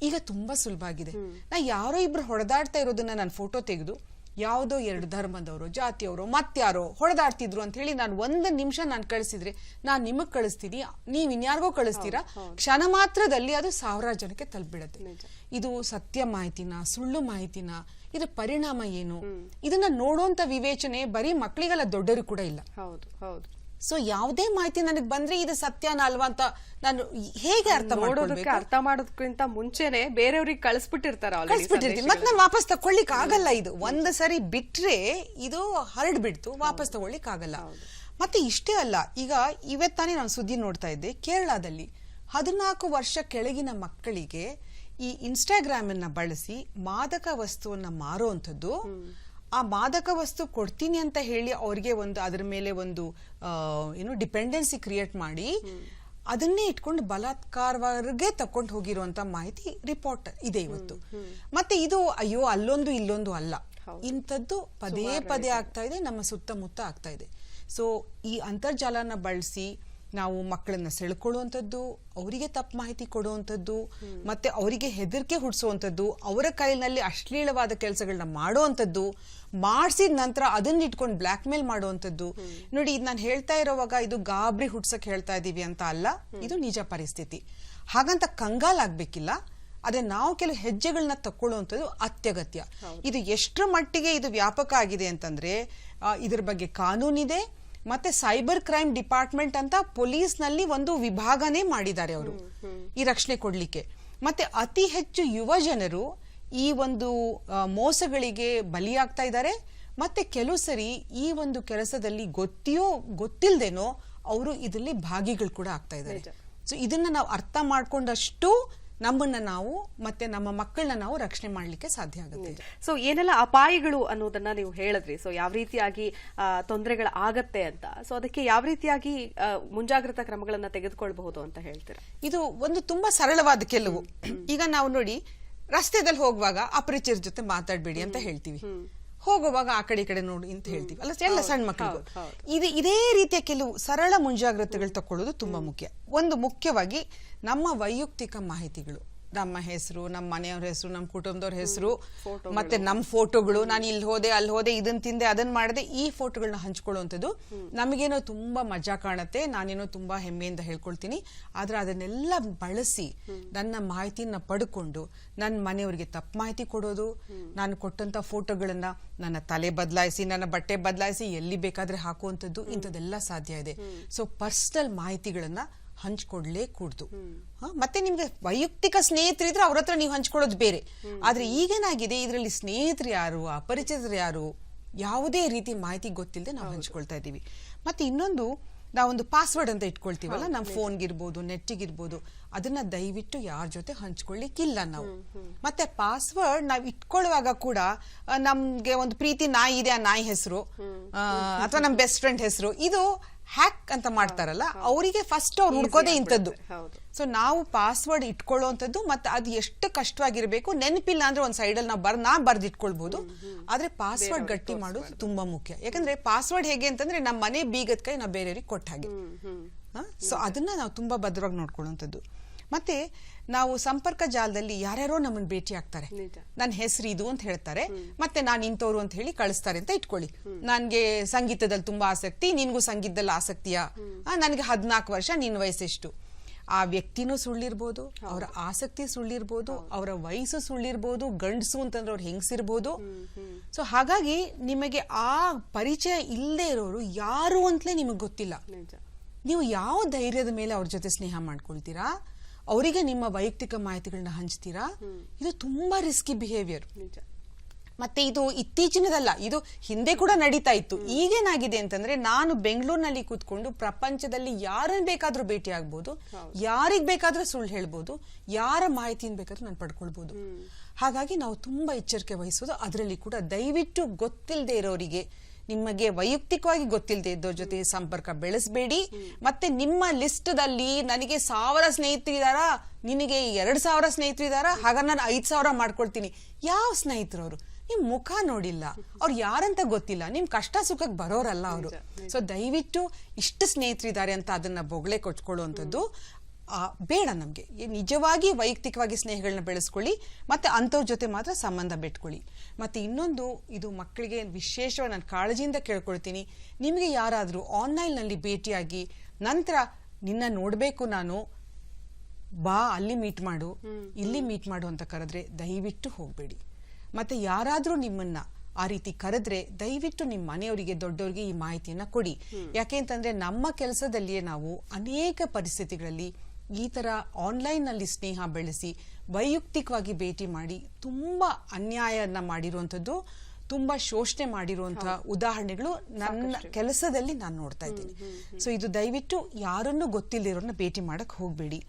ಈಗ ತುಂಬಾ ಸುಲಭ ಆಗಿದೆ. ನಾ ಯಾರೋ ಇಬ್ರು ಹೊಡೆದಾಡ್ತಾ ಇರೋದನ್ನ ನಾನು ಫೋಟೋ ತೆಗೆದು ಯಾವುದೋ 2 ಧರ್ಮದವರು, ಜಾತಿಯವರು, ಮತ್ಯಾರೋ ಹೊಡೆದಾಡ್ತಿದ್ರು ಅಂತ ಹೇಳಿ ನಾನು 1 ನಿಮಿಷ ನಾನು ಕಳಿಸಿದ್ರೆ ನಾನು ನಿಮಗ್ ಕಳಿಸ್ತೀನಿ, ನೀವ್ ಇನ್ಯಾರಿಗೋ ಕಳಿಸ್ತೀರಾ, ಕ್ಷಣ ಮಾತ್ರದಲ್ಲಿ ಅದು 1000 ಜನಕ್ಕೆ ತಲುಪಿಬಿಡುತ್ತೆ. ಇದು ಸತ್ಯ ಮಾಹಿತಿನ, ಸುಳ್ಳು ಮಾಹಿತಿನ, ಇದ್ರ ಪರಿಣಾಮ ಏನು, ಇದನ್ನ ನೋಡುವಂತ ವಿವೇಚನೆ ಬರೀ ಮಕ್ಕಳಿಗೆಲ್ಲ ದೊಡ್ಡವರು ಕೂಡ ಇಲ್ಲ. ಸೊ ಯಾವುದೇ ಮಾಹಿತಿ ನನಗೆ ಬಂದ್ರೆ ಇದು ಸತ್ಯನ ಅಲ್ವಾ ಅಂತ ನಾನು ಹೇಗೆ ಅರ್ಥ ಮಾಡೋದಕ್ಕಿಂತ ಮುಂಚೆನೆ ಬೇರೆಯವ್ರಿಗೆ ಕಳಿಸ್ಬಿಟ್ಟಿರ್ತೀನಿ. ಮತ್ತೆ ನಾನು ವಾಪಸ್ ತಕೊಳ್ಳಿಕ್ ಆಗಲ್ಲ. ಇದು ಒಂದು ಸರಿ ಬಿಟ್ರೆ ಇದು ಹರಡ್ಬಿಡ್ತು, ವಾಪಸ್ ತಗೊಳ್ಳಿಕ್ ಆಗಲ್ಲ. ಮತ್ತೆ ಇಷ್ಟೇ ಅಲ್ಲ, ಈಗ ಇವತ್ತಾನೆ ನಾನು ಸುದ್ದಿ ನೋಡ್ತಾ ಇದ್ದೆ, ಕೇರಳದಲ್ಲಿ 14 ವರ್ಷ ಕೆಳಗಿನ ಮಕ್ಕಳಿಗೆ ಈ ಇನ್ಸ್ಟಾಗ್ರಾಮ್ ಅನ್ನ ಬಳಸಿ ಮಾದಕ ವಸ್ತುವನ್ನ ಮಾರುವಂಥದ್ದು, ಆ ಮಾದಕ ವಸ್ತು ಕೊಡ್ತೀನಿ ಅಂತ ಹೇಳಿ ಅವ್ರಿಗೆ ಅದ್ರ ಮೇಲೆ ಒಂದು ಡಿಪೆಂಡೆನ್ಸಿ ಕ್ರಿಯೇಟ್ ಮಾಡಿ ಅದನ್ನೇ ಇಟ್ಕೊಂಡು ಬಲಾತ್ಕಾರವರೆಗೆ ತಕೊಂಡು ಹೋಗಿರುವಂತ ಮಾಹಿತಿ ರಿಪೋರ್ಟ್ ಇದೆ ಇವತ್ತು. ಮತ್ತೆ ಇದು ಅಯ್ಯೋ ಅಲ್ಲೊಂದು ಇಲ್ಲೊಂದು ಅಲ್ಲ, ಇಂಥದ್ದು ಪದೇ ಪದೇ ಆಗ್ತಾ ಇದೆ, ನಮ್ಮ ಸುತ್ತಮುತ್ತ ಆಗ್ತಾ ಇದೆ. ಸೊ ಈ ಅಂತರ್ಜಾಲನ ಬಳಸಿ ನಾವು ಮಕ್ಕಳನ್ನ ಸೆಳ್ಕೊಳ್ಳುವಂಥದ್ದು, ಅವರಿಗೆ ತಪ್ಪು ಮಾಹಿತಿ ಕೊಡುವಂಥದ್ದು, ಮತ್ತೆ ಅವರಿಗೆ ಹೆದರಿಕೆ ಹುಟ್ಟಿಸುವಂಥದ್ದು, ಅವರ ಕೈನಲ್ಲಿ ಅಶ್ಲೀಲವಾದ ಕೆಲಸಗಳನ್ನ ಮಾಡುವಂಥದ್ದು, ಮಾಡಿಸಿದ ನಂತರ ಅದನ್ನ ಇಟ್ಕೊಂಡು ಬ್ಲಾಕ್ ಮೇಲ್ ಮಾಡುವಂಥದ್ದು. ನೋಡಿ, ಇದು ನಾನು ಹೇಳ್ತಾ ಇರೋವಾಗ ಇದು ಗಾಬರಿ ಹುಡ್ಸಕ್ ಹೇಳ್ತಾ ಇದೀವಿ ಅಂತ ಅಲ್ಲ, ಇದು ನಿಜ ಪರಿಸ್ಥಿತಿ. ಹಾಗಂತ ಕಂಗಾಲಾಗ್ಬೇಕಿಲ್ಲ, ಆದ್ರೆ ನಾವು ಕೆಲವು ಹೆಜ್ಜೆಗಳನ್ನ ತಕ್ಕೊಳ್ಳುವಂಥದ್ದು ಅತ್ಯಗತ್ಯ. ಇದು ಎಷ್ಟರ ಮಟ್ಟಿಗೆ ಇದು ವ್ಯಾಪಕ ಆಗಿದೆ ಅಂತಂದ್ರೆ ಇದ್ರ ಬಗ್ಗೆ ಕಾನೂನಿದೆ, ಮತ್ತೆ ಸೈಬರ್ ಕ್ರೈಮ್ ಡಿಪಾರ್ಟ್ಮೆಂಟ್ ಅಂತ ಪೊಲೀಸ್ ನಲ್ಲಿ ಒಂದು ವಿಭಾಗನೇ ಮಾಡಿದ್ದಾರೆ ಅವರು ಈ ರಕ್ಷಣೆ ಕೊಡ್ಲಿಕ್ಕೆ. ಮತ್ತೆ ಅತಿ ಹೆಚ್ಚು ಯುವ ಜನರು ಈ ಒಂದು ಮೋಸಗಳಿಗೆ ಬಲಿಯಾಗ್ತಾ ಇದ್ದಾರೆ. ಮತ್ತೆ ಕೆಲವು ಸರಿ ಈ ಒಂದು ಕೆಲಸದಲ್ಲಿ ಗೊತ್ತಿಲ್ದೇನೋ ಅವರು ಇದರಲ್ಲಿ ಭಾಗಿಗಳು ಕೂಡ ಆಗ್ತಾ ಇದ್ದಾರೆ. ಸೊ ಇದನ್ನ ನಾವು ಅರ್ಥ ಮಾಡ್ಕೊಂಡಷ್ಟು ನಮ್ಮನ್ನ ನಾವು ಮತ್ತೆ ನಮ್ಮ ಮಕ್ಕಳನ್ನ ನಾವು ರಕ್ಷಣೆ ಮಾಡ್ಲಿಕ್ಕೆ ಸಾಧ್ಯ ಆಗುತ್ತೆ. ಸೊ ಏನೆಲ್ಲ ಅಪಾಯಗಳು ಅನ್ನೋದನ್ನ ನೀವು ಹೇಳಿದ್ರಿ, ಸೊ ಯಾವ ರೀತಿಯಾಗಿ ತೊಂದರೆಗಳು ಆಗತ್ತೆ ಅಂತ, ಸೊ ಅದಕ್ಕೆ ಯಾವ ರೀತಿಯಾಗಿ ಮುಂಜಾಗ್ರತಾ ಕ್ರಮಗಳನ್ನ ತೆಗೆದುಕೊಳ್ಬಹುದು ಅಂತ ಹೇಳ್ತೀರಾ? ಇದು ಒಂದು ತುಂಬಾ ಸರಳವಾದ ಕೆಲವು. ಈಗ ನಾವು ನೋಡಿ, ರಸ್ತೆದಲ್ಲಿ ಹೋಗುವಾಗ ಅಪರಿಚಿತರ ಜೊತೆ ಮಾತಾಡ್ಬೇಡಿ ಅಂತ ಹೇಳ್ತೀವಿ, ಹೋಗುವಾಗ ಆ ಕಡೆ ಈ ಕಡೆ ನೋಡಿ ಅಂತ ಹೇಳ್ತೀವಿ ಅಲ್ಲ, ಎಲ್ಲ ಸಣ್ಣ ಮಕ್ಕಳಿಗೂ. ಇದೇ ರೀತಿಯ ಕೆಲವು ಸರಳ ಮುಂಜಾಗ್ರತೆಗಳು ತಕೊಳ್ಳೋದು ತುಂಬಾ ಮುಖ್ಯ. ಒಂದು ಮುಖ್ಯವಾಗಿ ನಮ್ಮ ವೈಯಕ್ತಿಕ ಮಾಹಿತಿಗಳು, ನಮ್ಮ ಹೆಸರು, ನಮ್ಮ ಮನೆಯವ್ರ ಹೆಸರು, ನಮ್ಮ ಕುಟುಂಬದವ್ರ ಹೆಸರು, ಮತ್ತೆ ನಮ್ಮ ಫೋಟೋಗಳು, ನಾನು ಇಲ್ಲಿ ಹೋದೆ ಅಲ್ಲಿ ಹೋದೆ, ಇದನ್ ತಿಂದೆ ಅದನ್ನ ಮಾಡಿದೆ, ಈ ಫೋಟೋಗಳನ್ನ ಹಂಚ್ಕೊಳ್ಳುವಂಥದ್ದು ನಮಗೇನೋ ತುಂಬಾ ಮಜಾ ಕಾಣುತ್ತೆ, ನಾನೇನೋ ತುಂಬಾ ಹೆಮ್ಮೆಯಿಂದ ಹೇಳ್ಕೊಳ್ತೀನಿ. ಆದ್ರೆ ಅದನ್ನೆಲ್ಲ ಬಳಸಿ ನನ್ನ ಮಾಹಿತಿನ ಪಡ್ಕೊಂಡು ನನ್ನ ಮನೆಯವರಿಗೆ ತಪ್ಪು ಮಾಹಿತಿ ಕೊಡೋದು, ನಾನು ಕೊಟ್ಟಂತ ಫೋಟೋಗಳನ್ನ ನನ್ನ ತಲೆ ಬದಲಾಯಿಸಿ, ನನ್ನ ಬಟ್ಟೆ ಬದಲಾಯಿಸಿ ಎಲ್ಲಿ ಬೇಕಾದ್ರೆ ಹಾಕುವಂಥದ್ದು, ಇಂಥದ್ದೆಲ್ಲ ಸಾಧ್ಯ ಇದೆ. ಸೊ ಪರ್ಸನಲ್ ಮಾಹಿತಿಗಳನ್ನ ಹಂಚ್ಕೊಡ್ಲೇ ಕೂಡ್ದು. ಮತ್ತೆ ನಿಮ್ಗೆ ವೈಯಕ್ತಿಕ ಸ್ನೇಹಿತರಿದ್ರೆ ಅವ್ರ ಹತ್ರ ನೀವು ಹಂಚ್ಕೊಳ್ಳೋದು ಬೇರೆ. ಆದ್ರೆ ಈಗೇನಾಗಿದೆ, ಇದರಲ್ಲಿ ಸ್ನೇಹಿತರು ಯಾರು, ಅಪರಿಚಿತರು ಯಾರು, ಯಾವುದೇ ರೀತಿ ಮಾಹಿತಿ ಗೊತ್ತಿಲ್ಲದೆ ನಾವು ಹಂಚ್ಕೊಳ್ತಾ ಇದ್ದೀವಿ. ಮತ್ತೆ ಇನ್ನೊಂದು, ನಾವೊಂದು ಪಾಸ್ವರ್ಡ್ ಅಂತ ಇಟ್ಕೊಳ್ತೀವಲ್ಲ, ನಮ್ಮ ಫೋನ್ಗಿರ್ಬೋದು, ನೆಟ್ಟಿಗಿರ್ಬೋದು, ಅದನ್ನ ದಯವಿಟ್ಟು ಯಾರ ಜೊತೆ ಹಂಚ್ಕೊಳ್ಳಿಕ್ಕಿಲ್ಲ ನಾವು. ಮತ್ತೆ ಪಾಸ್ವರ್ಡ್ ನಾವು ಇಟ್ಕೊಳ್ಳುವಾಗ ಕೂಡ ನಮ್ಗೆ ಒಂದು ಪ್ರೀತಿ ನಾಯಿ ಇದೆ, ಆ ನಾಯಿ ಹೆಸರು ಅಥವಾ ನಮ್ಮ ಬೆಸ್ಟ್ ಫ್ರೆಂಡ್ ಹೆಸರು, ಇದು ಹ್ಯಾಕ್ ಅಂತ ಮಾಡ್ತಾರಲ್ಲ, ಅವರಿಗೆ ಫಸ್ಟ್ ಅವ್ರು ಹುಡ್ಕೋದೇ ಇಂಥದ್ದು. ಸೊ ನಾವು ಪಾಸ್ವರ್ಡ್ ಇಟ್ಕೊಳ್ಳುವಂಥದ್ದು, ಮತ್ತೆ ಅದು ಎಷ್ಟು ಕಷ್ಟವಾಗಿರ್ಬೇಕು, ನೆನಪಿಲ್ಲ ಅಂದ್ರೆ ಒಂದ್ ಸೈಡಲ್ಲಿ ನಾ ಬರ್ದಿಟ್ಕೊಳ್ಬಹುದು. ಆದ್ರೆ ಪಾಸ್ವರ್ಡ್ ಗಟ್ಟಿ ಮಾಡೋದು ತುಂಬಾ ಮುಖ್ಯ. ಯಾಕಂದ್ರೆ ಪಾಸ್ವರ್ಡ್ ಹೇಗೆ ಅಂತಂದ್ರೆ ನಮ್ಮ ಮನೆ ಬೀಗದ ಕೈ ನಾವು ಬೇರೆಯವ್ರಿಗೆ ಕೊಟ್ಟ ಹಾಗೆ. ಸೊ ಅದನ್ನ ನಾವು ತುಂಬಾ ಭದ್ರವಾಗಿ ನೋಡ್ಕೊಳ್ಳುವಂಥದ್ದು. ಮತ್ತೆ ನಾವು ಸಂಪರ್ಕ ಜಾಲದಲ್ಲಿ ಯಾರ್ಯಾರೋ ನಮ್ಮನ್ನ ಭೇಟಿ ಆಗ್ತಾರೆ, ನನ್ನ ಹೆಸರು ಇದು ಅಂತ ಹೇಳ್ತಾರೆ, ಮತ್ತೆ ನಾನು ಇಂಥವ್ರು ಅಂತ ಹೇಳಿ ಕಳಿಸ್ತಾರೆ ಅಂತ ಇಟ್ಕೊಳ್ಳಿ. ನನ್ಗೆ ಸಂಗೀತದಲ್ಲಿ ತುಂಬಾ ಆಸಕ್ತಿ, ನಿನ್ಗೂ ಸಂಗೀತದಲ್ಲಿ ಆಸಕ್ತಿಯಾ, ನನ್ಗೆ 14 ವರ್ಷ, ನಿನ್ ವಯಸ್ಸೆಷ್ಟು. ಆ ವ್ಯಕ್ತಿನೂ ಸುಳ್ಳಿರ್ಬೋದು, ಅವರ ಆಸಕ್ತಿ ಸುಳ್ಳಿರ್ಬೋದು, ಅವರ ವಯಸ್ಸು ಸುಳ್ಳಿರ್ಬೋದು, ಗಂಡಸು ಅಂತಂದ್ರೆ ಅವ್ರು ಹೆಂಗಸಿರ್ಬೋದು. ಸೊ ಹಾಗಾಗಿ ನಿಮಗೆ ಆ ಪರಿಚಯ ಇಲ್ಲದೆ ಇರೋರು ಯಾರು ಅಂತಲೇ ನಿಮಗೆ ಗೊತ್ತಿಲ್ಲ. ನೀವು ಯಾವ ಧೈರ್ಯದ ಮೇಲೆ ಅವ್ರ ಜೊತೆ ಸ್ನೇಹ ಮಾಡ್ಕೊಳ್ತೀರಾ, ಅವರಿಗೆ ನಿಮ್ಮ ವೈಯಕ್ತಿಕ ಮಾಹಿತಿಗಳನ್ನ ಹಂಚ್ತೀರಾ, ಇದು ತುಂಬಾ ರಿಸ್ಕಿ ಬಿಹೇವಿಯರ್. ಮತ್ತೆ ಇದು ಇತ್ತೀಚಿನದಲ್ಲ, ಇದು ಹಿಂದೆ ಕೂಡ ನಡೀತಾ ಇತ್ತು. ಈಗೇನಾಗಿದೆ ಅಂತಂದ್ರೆ, ನಾನು ಬೆಂಗಳೂರಿನಲ್ಲಿ ಕೂತ್ಕೊಂಡು ಪ್ರಪಂಚದಲ್ಲಿ ಯಾರನ್ನ ಬೇಕಾದ್ರೂ ಭೇಟಿ ಆಗ್ಬೋದು, ಯಾರಿಗ್ ಬೇಕಾದ್ರೂ ಸುಳ್ಳು ಹೇಳ್ಬೋದು, ಯಾರ ಮಾಹಿತಿಯನ್ನು ಬೇಕಾದ್ರೂ ನಾನು ಪಡ್ಕೊಳ್ಬಹುದು. ಹಾಗಾಗಿ ನಾವು ತುಂಬಾ ಎಚ್ಚರಿಕೆ ವಹಿಸೋದು. ಅದರಲ್ಲಿ ಕೂಡ ದಯವಿಟ್ಟು ಗೊತ್ತಿಲ್ಲದೆ ಇರೋರಿಗೆ ನಿಮಗೆ ವೈಯಕ್ತಿಕವಾಗಿ ಗೊತ್ತಿಲ್ಲದೆ ಇದ್ದವ್ರ ಜೊತೆ ಸಂಪರ್ಕ ಬೆಳೆಸಬೇಡಿ. ಮತ್ತೆ ನಿಮ್ಮ ಲಿಸ್ಟ್ದಲ್ಲಿ ನನಗೆ 1000 ಸ್ನೇಹಿತರಿದಾರಾ, ನಿನಗೆ 2000 ಸ್ನೇಹಿತರಿದಾರಾ, ಹಾಗಾದ್ರೆ ನಾನು 5000 ಮಾಡ್ಕೊಳ್ತೀನಿ. ಯಾವ ಸ್ನೇಹಿತರು ಅವರು? ನಿಮ್ ಮುಖ ನೋಡಿಲ್ಲ, ಅವ್ರು ಯಾರಂತ ಗೊತ್ತಿಲ್ಲ, ನಿಮ್ ಕಷ್ಟ ಸುಖಕ್ಕೆ ಬರೋರಲ್ಲ ಅವರು. ಸೊ ದಯವಿಟ್ಟು ಇಷ್ಟು ಸ್ನೇಹಿತರಿದ್ದಾರೆ ಅಂತ ಅದನ್ನ ಬೊಗಳೆ ಕೊಚ್ಕೊಳ್ಳುವಂಥದ್ದು ಬೇಡ ನಮ್ಗೆ. ನಿಜವಾಗಿ ವೈಯಕ್ತಿಕವಾಗಿ ಸ್ನೇಹಗಳನ್ನ ಬೆಳೆಸ್ಕೊಳ್ಳಿ, ಮತ್ತೆ ಅಂಥವ್ರ ಜೊತೆ ಮಾತ್ರ ಸಂಬಂಧ ಬೆಟ್ಕೊಳ್ಳಿ. ಮತ್ತೆ ಇನ್ನೊಂದು, ಇದು ಮಕ್ಕಳಿಗೆ ವಿಶೇಷವಾಗಿ ನಾನು ಕಾಳಜಿಯಿಂದ ಕೇಳ್ಕೊಳ್ತೀನಿ, ನಿಮಗೆ ಯಾರಾದರೂ ಆನ್ಲೈನ್ನಲ್ಲಿ ಭೇಟಿಯಾಗಿ ನಂತರ ನಿನ್ನ ನೋಡ್ಬೇಕು ನಾನು, ಬಾ ಅಲ್ಲಿ ಮೀಟ್ ಮಾಡು, ಇಲ್ಲಿ ಮೀಟ್ ಮಾಡು ಅಂತ ಕರೆದ್ರೆ ದಯವಿಟ್ಟು ಹೋಗ್ಬೇಡಿ. ಮತ್ತೆ ಯಾರಾದ್ರೂ ನಿಮ್ಮನ್ನ ಆ ರೀತಿ ಕರೆದ್ರೆ ದಯವಿಟ್ಟು ನಿಮ್ಮ ಮನೆಯವರಿಗೆ, ದೊಡ್ಡವರಿಗೆ ಈ ಮಾಹಿತಿಯನ್ನ ಕೊಡಿ. ಯಾಕೆ ಅಂತಂದ್ರೆ ನಮ್ಮ ಕೆಲಸದಲ್ಲಿಯೇ ನಾವು ಅನೇಕ ಪರಿಸ್ಥಿತಿಗಳಲ್ಲಿ ಈ ತರ ಆನ್ಲೈನ್ ನಲ್ಲಿ ಸ್ನೇಹ ಬೆಳೆಸಿ ವೈಯಕ್ತಿಕವಾಗಿ ಭೇಟಿ ಮಾಡಿ ತುಂಬಾ ಅನ್ಯಾಯನ ಮಾಡಿರುವಂತದ್ದು, ತುಂಬಾ ಶೋಷಣೆ ಮಾಡಿರುವಂತಹ ಉದಾಹರಣೆಗಳು ನನ್ನ ಕೆಲಸದಲ್ಲಿ ನಾನು ನೋಡ್ತಾ ಇದ್ದೀನಿ. ಸೊ ಇದು ದಯವಿಟ್ಟು ಯಾರನ್ನು ಗೊತ್ತಿಲ್ಲದಿರೋರನ್ನ ಭೇಟಿ ಮಾಡಕ್ ಹೋಗ್ಬೇಡಿ.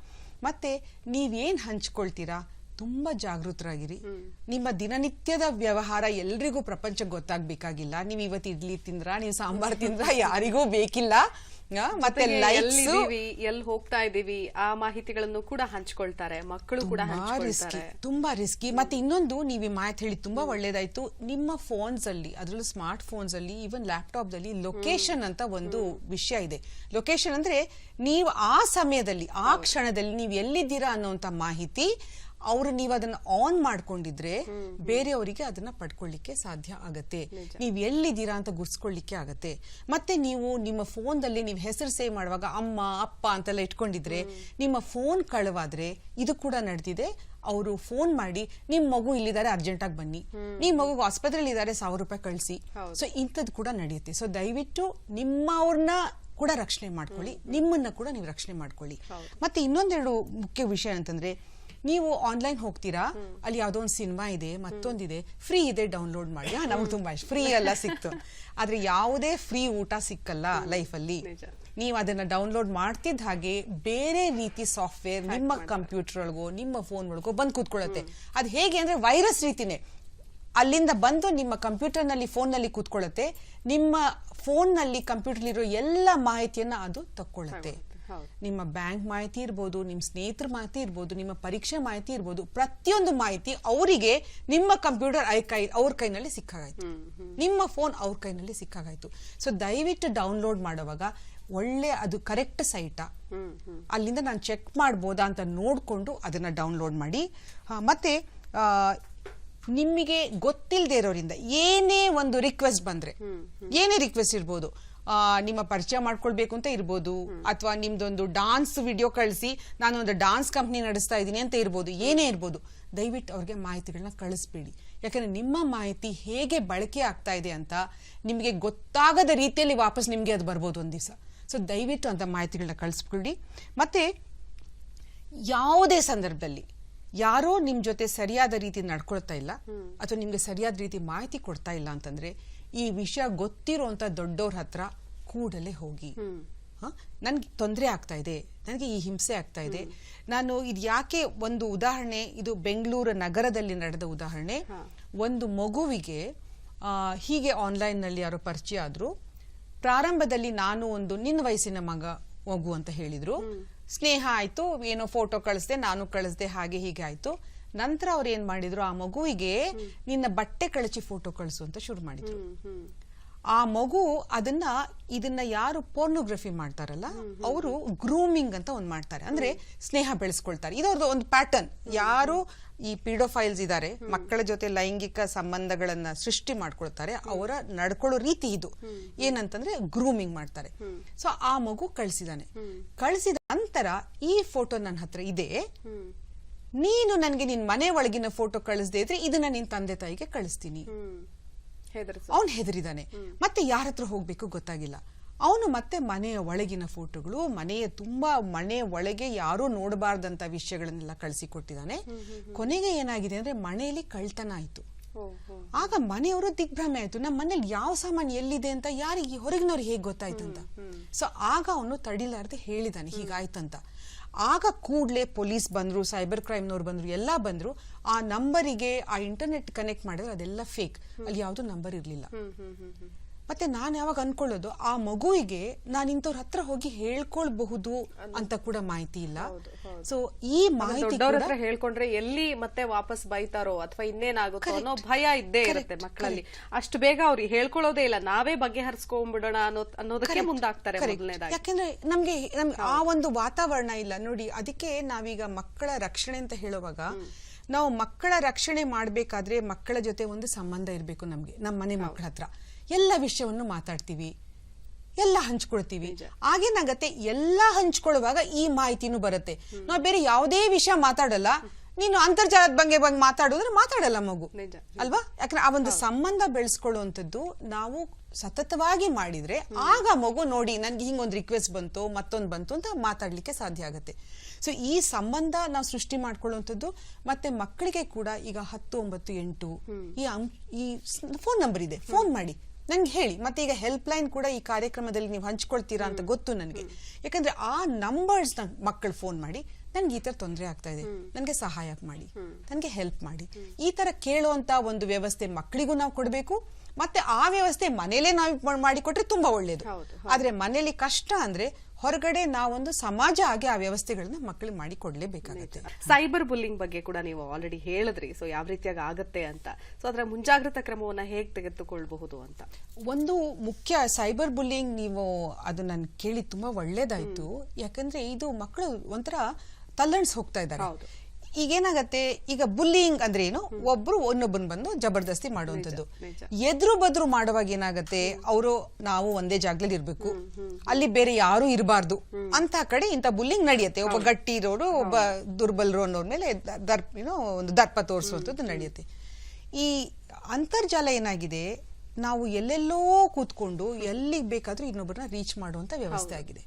ಮತ್ತೆ ನೀವೇನ್ ಹಂಚ್ಕೊಳ್ತೀರಾ ತುಂಬಾ ಜಾಗೃತರಾಗಿರಿ. ನಿಮ್ಮ ದಿನನಿತ್ಯದ ವ್ಯವಹಾರ ಎಲ್ರಿಗೂ ಪ್ರಪಂಚಕ್ಕೆ ಗೊತ್ತಾಗ್ಬೇಕಾಗಿಲ್ಲ. ನೀವು ಇವತ್ತು ಇಡ್ಲಿ ತಿಂದ್ರ, ನೀವು ಸಾಂಬಾರ್ ತಿಂದ್ರ ಯಾರಿಗೂ ಬೇಕಿಲ್ಲ. ಮತ್ತೆ ಎಲ್ಲಿ ಹೋಗ್ತಾ ಇದೀವಿ ಆ ಮಾಹಿತಿಗಳನ್ನು ಕೂಡ ಹಂಚ್ಕೊಳ್ತಾರೆ ಮಕ್ಕಳು ಕೂಡ. ತುಂಬಾ ರಿಸ್ಕಿ. ಮತ್ತೆ ಇನ್ನೊಂದು, ನೀವು ಈ ಮಾಹಿತಿ ಹೇಳಿ ತುಂಬಾ ಒಳ್ಳೇದಾಯ್ತು. ನಿಮ್ಮ ಫೋನ್ಸ್ ಅಲ್ಲಿ, ಅದರಲ್ಲೂ ಸ್ಮಾರ್ಟ್ ಫೋನ್ಸ್ ಅಲ್ಲಿ, ಈವನ್ ಲ್ಯಾಪ್ಟಾಪ್ ದಲ್ಲಿ ಲೊಕೇಶನ್ ಅಂತ ಒಂದು ವಿಷಯ ಇದೆ. ಲೊಕೇಶನ್ ಅಂದ್ರೆ ನೀವು ಆ ಸಮಯದಲ್ಲಿ, ಆ ಕ್ಷಣದಲ್ಲಿ ನೀವು ಎಲ್ಲಿದ್ದೀರಾ ಅನ್ನೋಂತ ಮಾಹಿತಿ ನೀವು ಅದನ್ನ ಆನ್ ಮಾಡ್ಕೊಂಡಿದ್ರೆ ಬೇರೆಯವರಿಗೆ ಅದನ್ನ ಪಡ್ಕೊಳ್ಳಿಕ್ಕೆ ಸಾಧ್ಯ ಆಗತ್ತೆ. ನೀವು ಎಲ್ಲಿದ್ದೀರಾ ಅಂತ ಗುರ್ಸ್ಕೊಳ್ಳಿಕ್ಕೆ ಆಗತ್ತೆ. ಮತ್ತೆ ನೀವು ನಿಮ್ಮ ಫೋನ್ ದಲ್ಲಿ ನೀವು ಹೆಸರು ಸೇವ್ ಮಾಡುವಾಗ ಅಮ್ಮ ಅಪ್ಪ ಅಂತೆಲ್ಲ ಇಟ್ಕೊಂಡಿದ್ರೆ ನಿಮ್ಮ ಫೋನ್ ಕಳವಾದ್ರೆ, ಇದು ಕೂಡ ನಡೆದಿದೆ. ಅವರು ಫೋನ್ ಮಾಡಿ ನಿಮ್ ಮಗು ಇಲ್ಲಿದ್ದಾರೆ, ಅರ್ಜೆಂಟ್ ಆಗಿ ಬನ್ನಿ, ನಿಮ್ ಮಗು ಆಸ್ಪತ್ರೆಯಲ್ಲಿ ಇದ್ದಾರೆ, 1000 ರೂಪಾಯಿ ಕಳಿಸಿ. ಸೊ ಇಂಥದ್ದು ಕೂಡ ನಡೆಯುತ್ತೆ. ಸೊ ದಯವಿಟ್ಟು ನಿಮ್ಮವ್ರನ್ನ ಕೂಡ ರಕ್ಷಣೆ ಮಾಡ್ಕೊಳ್ಳಿ, ನಿಮ್ಮನ್ನ ಕೂಡ ನೀವು ರಕ್ಷಣೆ ಮಾಡ್ಕೊಳ್ಳಿ. ಮತ್ತೆ ಇನ್ನೊಂದೆರಡು ಮುಖ್ಯ ವಿಷಯ ಅಂತಂದ್ರೆ, ನೀವು ಆನ್ಲೈನ್ ಹೋಗ್ತೀರಾ, ಅಲ್ಲಿ ಯಾವ್ದೋ ಒಂದು ಸಿನಿಮಾ ಇದೆ, ಮತ್ತೊಂದಿದೆ, ಫ್ರೀ ಇದೆ, ಡೌನ್ಲೋಡ್ ಮಾಡಿ. ನಮ್ಗೆ ತುಂಬಾ ಇಷ್ಟ, ಫ್ರೀ ಎಲ್ಲ ಸಿಕ್ತು. ಆದ್ರೆ ಯಾವುದೇ ಫ್ರೀ ಊಟ ಸಿಕ್ಕಲ್ಲ ಲೈಫಲ್ಲಿ. ನೀವು ಅದನ್ನ ಡೌನ್ಲೋಡ್ ಮಾಡ್ತಿದ್ದ ಹಾಗೆ ಬೇರೆ ರೀತಿ ಸಾಫ್ಟ್ವೇರ್ ನಿಮ್ಮ ಕಂಪ್ಯೂಟರ್ ಒಳಗೋ ನಿಮ್ಮ ಫೋನ್ ಒಳಗೋ ಬಂದು ಕೂತ್ಕೊಳ್ಳುತ್ತೆ. ಅದು ಹೇಗೆ ಅಂದ್ರೆ ವೈರಸ್ ರೀತಿನೇ ಅಲ್ಲಿಂದ ಬಂದು ನಿಮ್ಮ ಕಂಪ್ಯೂಟರ್ ನಲ್ಲಿ, ಫೋನ್ ನಲ್ಲಿ ಕೂತ್ಕೊಳ್ಳುತ್ತೆ. ನಿಮ್ಮ ಫೋನ್ ನಲ್ಲಿ, ಕಂಪ್ಯೂಟರ್ ಇರೋ ಎಲ್ಲ ಮಾಹಿತಿಯನ್ನ ಅದು ತಕ್ಕೊಳ್ಳುತ್ತೆ. ನಿಮ್ಮ ಬ್ಯಾಂಕ್ ಮಾಹಿತಿ ಇರ್ಬೋದು, ನಿಮ್ಮ ಸ್ನೇಹಿತರ ಮಾಹಿತಿ ಇರ್ಬೋದು, ನಿಮ್ಮ ಪರೀಕ್ಷೆ ಮಾಹಿತಿ ಇರ್ಬೋದು, ಪ್ರತಿಯೊಂದು ಮಾಹಿತಿ ಅವರಿಗೆ ನಿಮ್ಮ ಕಂಪ್ಯೂಟರ್ ಅವ್ರ ಕೈನಲ್ಲಿ ಸಿಕ್ಕಾಗಾಯ್ತು, ನಿಮ್ಮ ಫೋನ್ ಅವ್ರ ಕೈನಲ್ಲಿ ಸಿಕ್ಕಾಗಾಯ್ತು. ಸೊ ದಯವಿಟ್ಟು ಡೌನ್ಲೋಡ್ ಮಾಡುವಾಗ ಒಳ್ಳೆ ಅದು ಕರೆಕ್ಟ್ ಸೈಟಾ, ಅಲ್ಲಿಂದ ನಾನು ಚೆಕ್ ಮಾಡ್ಬೋದಾ ಅಂತ ನೋಡ್ಕೊಂಡು ಅದನ್ನ ಡೌನ್ಲೋಡ್ ಮಾಡಿ. ಮತ್ತೆ ನಿಮಗೆ ಗೊತ್ತಿಲ್ಲದೆ ಇರೋರಿಂದ ಏನೇ ಒಂದು ರಿಕ್ವೆಸ್ಟ್ ಬಂದ್ರೆ, ಏನೇ ರಿಕ್ವೆಸ್ಟ್ ಇರ್ಬೋದು, ನಿಮ್ಮ ಪರಿಚಯ ಮಾಡ್ಕೊಳ್ಬೇಕು ಅಂತ ಇರ್ಬೋದು, ಅಥವಾ ನಿಮ್ದೊಂದು ಡಾನ್ಸ್ ವಿಡಿಯೋ ಕಳಿಸಿ ನಾನು ಒಂದು ಡಾನ್ಸ್ ಕಂಪ್ನಿ ನಡೆಸ್ತಾ ಇದ್ದೀನಿ ಅಂತ ಇರ್ಬೋದು, ಏನೇ ಇರ್ಬೋದು, ದಯವಿಟ್ಟು ಅವ್ರಿಗೆ ಮಾಹಿತಿಗಳನ್ನ ಕಳಿಸ್ಬೇಡಿ. ಯಾಕಂದ್ರೆ ನಿಮ್ಮ ಮಾಹಿತಿ ಹೇಗೆ ಬಳಕೆ ಆಗ್ತಾ ಇದೆ ಅಂತ ನಿಮಗೆ ಗೊತ್ತಾಗದ ರೀತಿಯಲ್ಲಿ ವಾಪಸ್ ನಿಮ್ಗೆ ಅದು ಬರ್ಬೋದು ಒಂದ್ ದಿವಸ. ಸೊ ದಯವಿಟ್ಟು ಅಂತ ಮಾಹಿತಿಗಳನ್ನ ಕಳಿಸ್ಬಿಡಿ. ಮತ್ತೆ ಯಾವುದೇ ಸಂದರ್ಭದಲ್ಲಿ ಯಾರೋ ನಿಮ್ ಜೊತೆ ಸರಿಯಾದ ರೀತಿ ನಡ್ಕೊಳ್ತಾ ಇಲ್ಲ ಅಥವಾ ನಿಮ್ಗೆ ಸರಿಯಾದ ರೀತಿ ಮಾಹಿತಿ ಕೊಡ್ತಾ ಇಲ್ಲ ಅಂತಂದ್ರೆ, ಈ ವಿಷಯ ಗೊತ್ತಿರುವಂತ ದೊಡ್ಡವ್ರ ಹತ್ರ ಕೂಡಲೇ ಹೋಗಿ, ನನ್ಗೆ ತೊಂದರೆ ಆಗ್ತಾ ಇದೆ, ನನಗೆ ಈ ಹಿಂಸೆ ಆಗ್ತಾ ಇದೆ. ನಾನು ಇದು ಯಾಕೆ ಒಂದು ಉದಾಹರಣೆ, ಇದು ಬೆಂಗಳೂರು ನಗರದಲ್ಲಿ ನಡೆದ ಉದಾಹರಣೆ. ಒಂದು ಮಗುವಿಗೆ ಹೀಗೆ ಆನ್ಲೈನ್ ನಲ್ಲಿ ಯಾರೋ ಪರಿಚಯ ಆದ್ರು. ಪ್ರಾರಂಭದಲ್ಲಿ ನಾನು ಒಂದು ನಿನ್ನ ವಯಸ್ಸಿನ ಮಗು ಅಂತ ಹೇಳಿದ್ರು, ಸ್ನೇಹ ಆಯ್ತು, ಏನೋ ಫೋಟೋ ಕಳಿಸ್ದೆ, ನಾನು ಕಳಿಸ್ದೆ, ಹಾಗೆ ಹೀಗೆ ಆಯ್ತು. ನಂತರ ಅವ್ರು ಏನ್ ಮಾಡಿದ್ರು, ಆ ಮಗುವಿಗೆ ನಿನ್ನ ಬಟ್ಟೆ ಕಳಚಿ ಫೋಟೋ ಕಳಿಸು ಅಂತ ಶುರು ಮಾಡಿದ್ರು. ಆ ಮಗು ಇದನ್ನ ಯಾರು ಪೋರ್ನೋಗ್ರಫಿ ಮಾಡ್ತಾರಲ್ಲ ಅವರು ಗ್ರೂಮಿಂಗ್ ಅಂತ ಒಂದ್ ಮಾಡ್ತಾರೆ, ಅಂದ್ರೆ ಸ್ನೇಹ ಬೆಳೆಸ್ಕೊಳ್ತಾರೆ. ಇದವ್ರದ್ದು ಒಂದು ಪ್ಯಾಟರ್ನ್. ಯಾರು ಈ ಪೀಡೋಫೈಲ್ಸ್ ಇದಾರೆ, ಮಕ್ಕಳ ಜೊತೆ ಲೈಂಗಿಕ ಸಂಬಂಧಗಳನ್ನ ಸೃಷ್ಟಿ ಮಾಡ್ಕೊಳ್ತಾರೆ, ಅವರ ನಡ್ಕೊಳ್ಳೋ ರೀತಿ ಇದು. ಏನಂತಂದ್ರೆ ಗ್ರೂಮಿಂಗ್ ಮಾಡ್ತಾರೆ. ಸೊ ಆ ಮಗು ಕಳಿಸಿದ ನಂತರ ಈ ಫೋಟೋ ನನ್ನ ಹತ್ರ ಇದೆ, ನೀನು ನನ್ಗೆ ನಿನ್ ಮನೆ ಒಳಗಿನ ಫೋಟೋ ಕಳಿಸದೇ ಇದ್ರೆ ಇದನ್ನ ನಿನ್ ತಂದೆ ತಾಯಿಗೆ ಕಳಿಸ್ತೀನಿ. ಅವನು ಹೆದರಿದಾನೆ. ಮತ್ತೆ ಯಾರ ಹತ್ರ ಹೋಗ್ಬೇಕು ಗೊತ್ತಾಗಿಲ್ಲ. ಅವನು ಮತ್ತೆ ಮನೆಯ ಒಳಗಿನ ಫೋಟೋಗಳು, ಮನೆಯ ಒಳಗೆ ಯಾರೂ ನೋಡಬಾರ್ದಂತ ವಿಷಯಗಳನ್ನೆಲ್ಲ ಕಳಿಸಿಕೊಟ್ಟಿದ್ದಾನೆ. ಕೊನೆಗೆ ಏನಾಗಿದೆ ಅಂದ್ರೆ ಮನೆಯಲ್ಲಿ ಕಳ್ತನ ಆಯ್ತು. ಆಗ ಮನೆಯವರು ದಿಗ್ಭ್ರಮೆ ಆಯ್ತು, ನಮ್ಮ ಮನೇಲಿ ಯಾವ ಸಾಮಾನು ಎಲ್ಲಿದೆ ಅಂತ ಯಾರಿಗೆ, ಹೊರಗಿನವ್ರಿಗೆ ಹೇಗೆ ಗೊತ್ತಾಯ್ತಂತ. ಸೊ ಆಗ ಅವನು ತಡಿಲಾರ್ದೆ ಹೇಳಿದಾನೆ ಹೀಗಾಯ್ತಂತ. ಆಗ ಕೂಡ್ಲೆ ಪೊಲೀಸ್ ಬಂದ್ರು, ಸೈಬರ್ ಕ್ರೈಮ್ನವ್ರು ಬಂದ್ರು, ಎಲ್ಲ ಬಂದ್ರು. ಆ ನಂಬರಿಗೆ ಆ ಇಂಟರ್ನೆಟ್ ಕನೆಕ್ಟ್ ಮಾಡಿದ್ರೆ ಅದೆಲ್ಲ ಫೇಕ್, ಅಲ್ಲಿ ಯಾವ್ದು ನಂಬರ್ ಇರ್ಲಿಲ್ಲ. ಮತ್ತೆ ನಾನು ಯಾವಾಗ ಅನ್ಕೊಳ್ಳೋದು ಆ ಮಗುವಿಗೆ ನಾನು ಇಂಥವ್ರ ಹತ್ರ ಹೋಗಿ ಹೇಳ್ಕೊಳ್ಬಹುದು ಅಂತ ಕೂಡ ಮಾಹಿತಿ ಇಲ್ಲ. ಸೊ ಈ ಮಾಹಿತಿ ದೊಡ್ಡವ್ರ ಹತ್ರ ಹೇಳ್ಕೊಂಡ್ರೆ ಎಲ್ಲಿ ಮತ್ತೆ ವಾಪಸ್ ಬೈತಾರೋ ಅಥವಾ ಇನ್ನೇನಾಗುತ್ತೋ ಅನ್ನೋ ಭಯ ಇದ್ದೇ ಇರುತ್ತೆ ಮಕ್ಕಳಲ್ಲಿ. ಅಷ್ಟು ಬೇಗ ಅವ್ರಿಗೆ ಹೇಳ್ಕೊಳ್ಳೋದೇ ಇಲ್ಲ, ನಾವೇ ಬಗೆಹರಿಸ್ಕೊಂಡ್ಬಿಡೋಣ ಅನ್ನೋದಕ್ಕೆ ಮುಂದಾಗ್ತಾರೆ ಮೊದಲನೇದಾಗಿ. ಯಾಕೆಂದ್ರೆ ನಮ್ಗೆ ಆ ಒಂದು ವಾತಾವರಣ ಇಲ್ಲ ನೋಡಿ. ಅದಕ್ಕೆ ನಾವೀಗ ಮಕ್ಕಳ ರಕ್ಷಣೆ ಅಂತ ಹೇಳುವಾಗ ನಾವು ಮಕ್ಕಳ ರಕ್ಷಣೆ ಮಾಡ್ಬೇಕಾದ್ರೆ ಮಕ್ಕಳ ಜೊತೆ ಒಂದು ಸಂಬಂಧ ಇರ್ಬೇಕು ನಮ್ಗೆ. ನಮ್ಮ ಮನೆ ಮಕ್ಕಳ ಹತ್ರ ಎಲ್ಲ ವಿಷಯವನ್ನು ಮಾತಾಡ್ತೀವಿ, ಎಲ್ಲ ಹಂಚ್ಕೊಳ್ತೀವಿ. ಆಗೇನಾಗತ್ತೆ, ಎಲ್ಲ ಹಂಚ್ಕೊಳ್ಳುವಾಗ ಈ ಮಾಹಿತಿನೂ ಬರುತ್ತೆ. ನಾವು ಬೇರೆ ಯಾವುದೇ ವಿಷಯ ಮಾತಾಡಲ್ಲ, ನೀನು ಅಂತರ್ಜಾಲದ ಬಗ್ಗೆ ಮಾತಾಡೋದ್ರೆ ಮಾತಾಡಲ್ಲ ಮಗು ಅಲ್ವಾ. ಯಾಕಂದ್ರೆ ಆ ಒಂದು ಸಂಬಂಧ ಬೆಳೆಸ್ಕೊಳ್ಳುವಂಥದ್ದು ನಾವು ಸತತವಾಗಿ ಮಾಡಿದ್ರೆ ಆಗ ಮಗು ನೋಡಿ ನನ್ಗೆ ಹಿಂಗೊಂದು ರಿಕ್ವೆಸ್ಟ್ ಬಂತು, ಮತ್ತೊಂದು ಬಂತು ಅಂತ ಮಾತಾಡ್ಲಿಕ್ಕೆ ಸಾಧ್ಯ ಆಗುತ್ತೆ. ಸೊ ಈ ಸಂಬಂಧ ನಾವು ಸೃಷ್ಟಿ ಮಾಡ್ಕೊಳ್ಳುವಂಥದ್ದು. ಮತ್ತೆ ಮಕ್ಕಳಿಗೆ ಕೂಡ ಈಗ 10 9 8 ಈ ಫೋನ್ ನಂಬರ್ ಇದೆ, ಫೋನ್ ಮಾಡಿ ನನ್ಗೆ ಹೇಳಿ. ಮತ್ತೆ ಈಗ ಹೆಲ್ಪ್ ಲೈನ್ ಕೂಡ ಈ ಕಾರ್ಯಕ್ರಮದಲ್ಲಿ ನೀವು ಹಂಚ್ಕೊಳ್ತೀರಾ ಅಂತ ಗೊತ್ತು ನನಗೆ. ಯಾಕಂದ್ರೆ ಆ ನಂಬರ್ಸ್ ಮಕ್ಕಳು ಫೋನ್ ಮಾಡಿ ನನ್ಗೆ ಈ ತರ ತೊಂದರೆ ಆಗ್ತಾ ಇದೆ, ನನ್ಗೆ ಸಹಾಯ ಮಾಡಿ, ನನ್ಗೆ ಹೆಲ್ಪ್ ಮಾಡಿ, ಈ ತರ ಕೇಳುವಂತ ಒಂದು ವ್ಯವಸ್ಥೆ ಮಕ್ಕಳಿಗೂ ನಾವು ಕೊಡ್ಬೇಕು. ಮತ್ತೆ ಆ ವ್ಯವಸ್ಥೆ ಮನೇಲೆ ನಾವು ಮಾಡಿಕೊಟ್ರೆ ತುಂಬಾ ಒಳ್ಳೇದು. ಆದ್ರೆ ಮನೇಲಿ ಕಷ್ಟ ಅಂದ್ರೆ ಹೊರಗಡೆ ನಾವೊಂದು ಸಮಾಜ ಆಗಿ ಆ ವ್ಯವಸ್ಥೆಗಳನ್ನ ಮಕ್ಕಳಿಗೆ ಮಾಡಿ ಕೊಡ್ಲೇಬೇಕಾಗುತ್ತೆ. ಸೈಬರ್ ಬುಲ್ಲಿಂಗ್ ಬಗ್ಗೆ ಕೂಡ ನೀವು ಆಲ್ರೆಡಿ ಹೇಳಿದ್ರಿ, ಸೊ ಯಾವ ರೀತಿಯಾಗಿ ಆಗತ್ತೆ ಅಂತ. ಸೊ ಅದರ ಮುಂಜಾಗ್ರತಾ ಕ್ರಮವನ್ನ ಹೇಗೆ ತೆಗೆದುಕೊಳ್ಬಹುದು ಅಂತ. ಒಂದು ಮುಖ್ಯ ಸೈಬರ್ ಬುಲ್ಲಿಂಗ್, ನೀವು ಅದು ನನ್ ಕೇಳಿ ತುಂಬಾ ಒಳ್ಳೇದಾಯ್ತು. ಯಾಕಂದ್ರೆ ಇದು ಮಕ್ಕಳು ಒಂಥರ ತಲ್ಲಣಿಸ್ ಹೋಗ್ತಾ ಇದ್ದಾರೆ. ಈಗೇನಾಗತ್ತೆ, ಈಗ ಬುಲ್ಲಿಂಗ್ ಅಂದ್ರೆ ಏನು, ಒಬ್ರು ಇನ್ನೊಬ್ಬನ್ ಬಂದು ಜಬರ್ದಸ್ತಿ ಮಾಡುವಂತದ್ದು. ಎದುರು ಬದ್ರು ಮಾಡುವಾಗ ಏನಾಗತ್ತೆ, ಅವರು ನಾವು ಒಂದೇ ಜಾಗದಲ್ಲಿ ಇರ್ಬೇಕು, ಅಲ್ಲಿ ಬೇರೆ ಯಾರು ಇರಬಾರ್ದು ಅಂತ ಕಡೆ ಇಂಥ ಬುಲ್ಲಿಂಗ್ ನಡೆಯುತ್ತೆ. ಒಬ್ಬ ಗಟ್ಟಿ ಇರೋರು ಒಬ್ಬ ದುರ್ಬಲರು ಅನ್ನೋರ್ ಮೇಲೆ ಒಂದು ದರ್ಪ ತೋರಿಸುವಂಥದ್ದು ನಡೆಯುತ್ತೆ. ಈ ಅಂತರ್ಜಾಲ ಏನಾಗಿದೆ, ನಾವು ಎಲ್ಲೆಲ್ಲೋ ಕೂತ್ಕೊಂಡು ಎಲ್ಲಿಗೆ ಬೇಕಾದ್ರೂ ಇನ್ನೊಬ್ಬರನ್ನ ರೀಚ್ ಮಾಡುವಂತ ವ್ಯವಸ್ಥೆ ಆಗಿದೆ.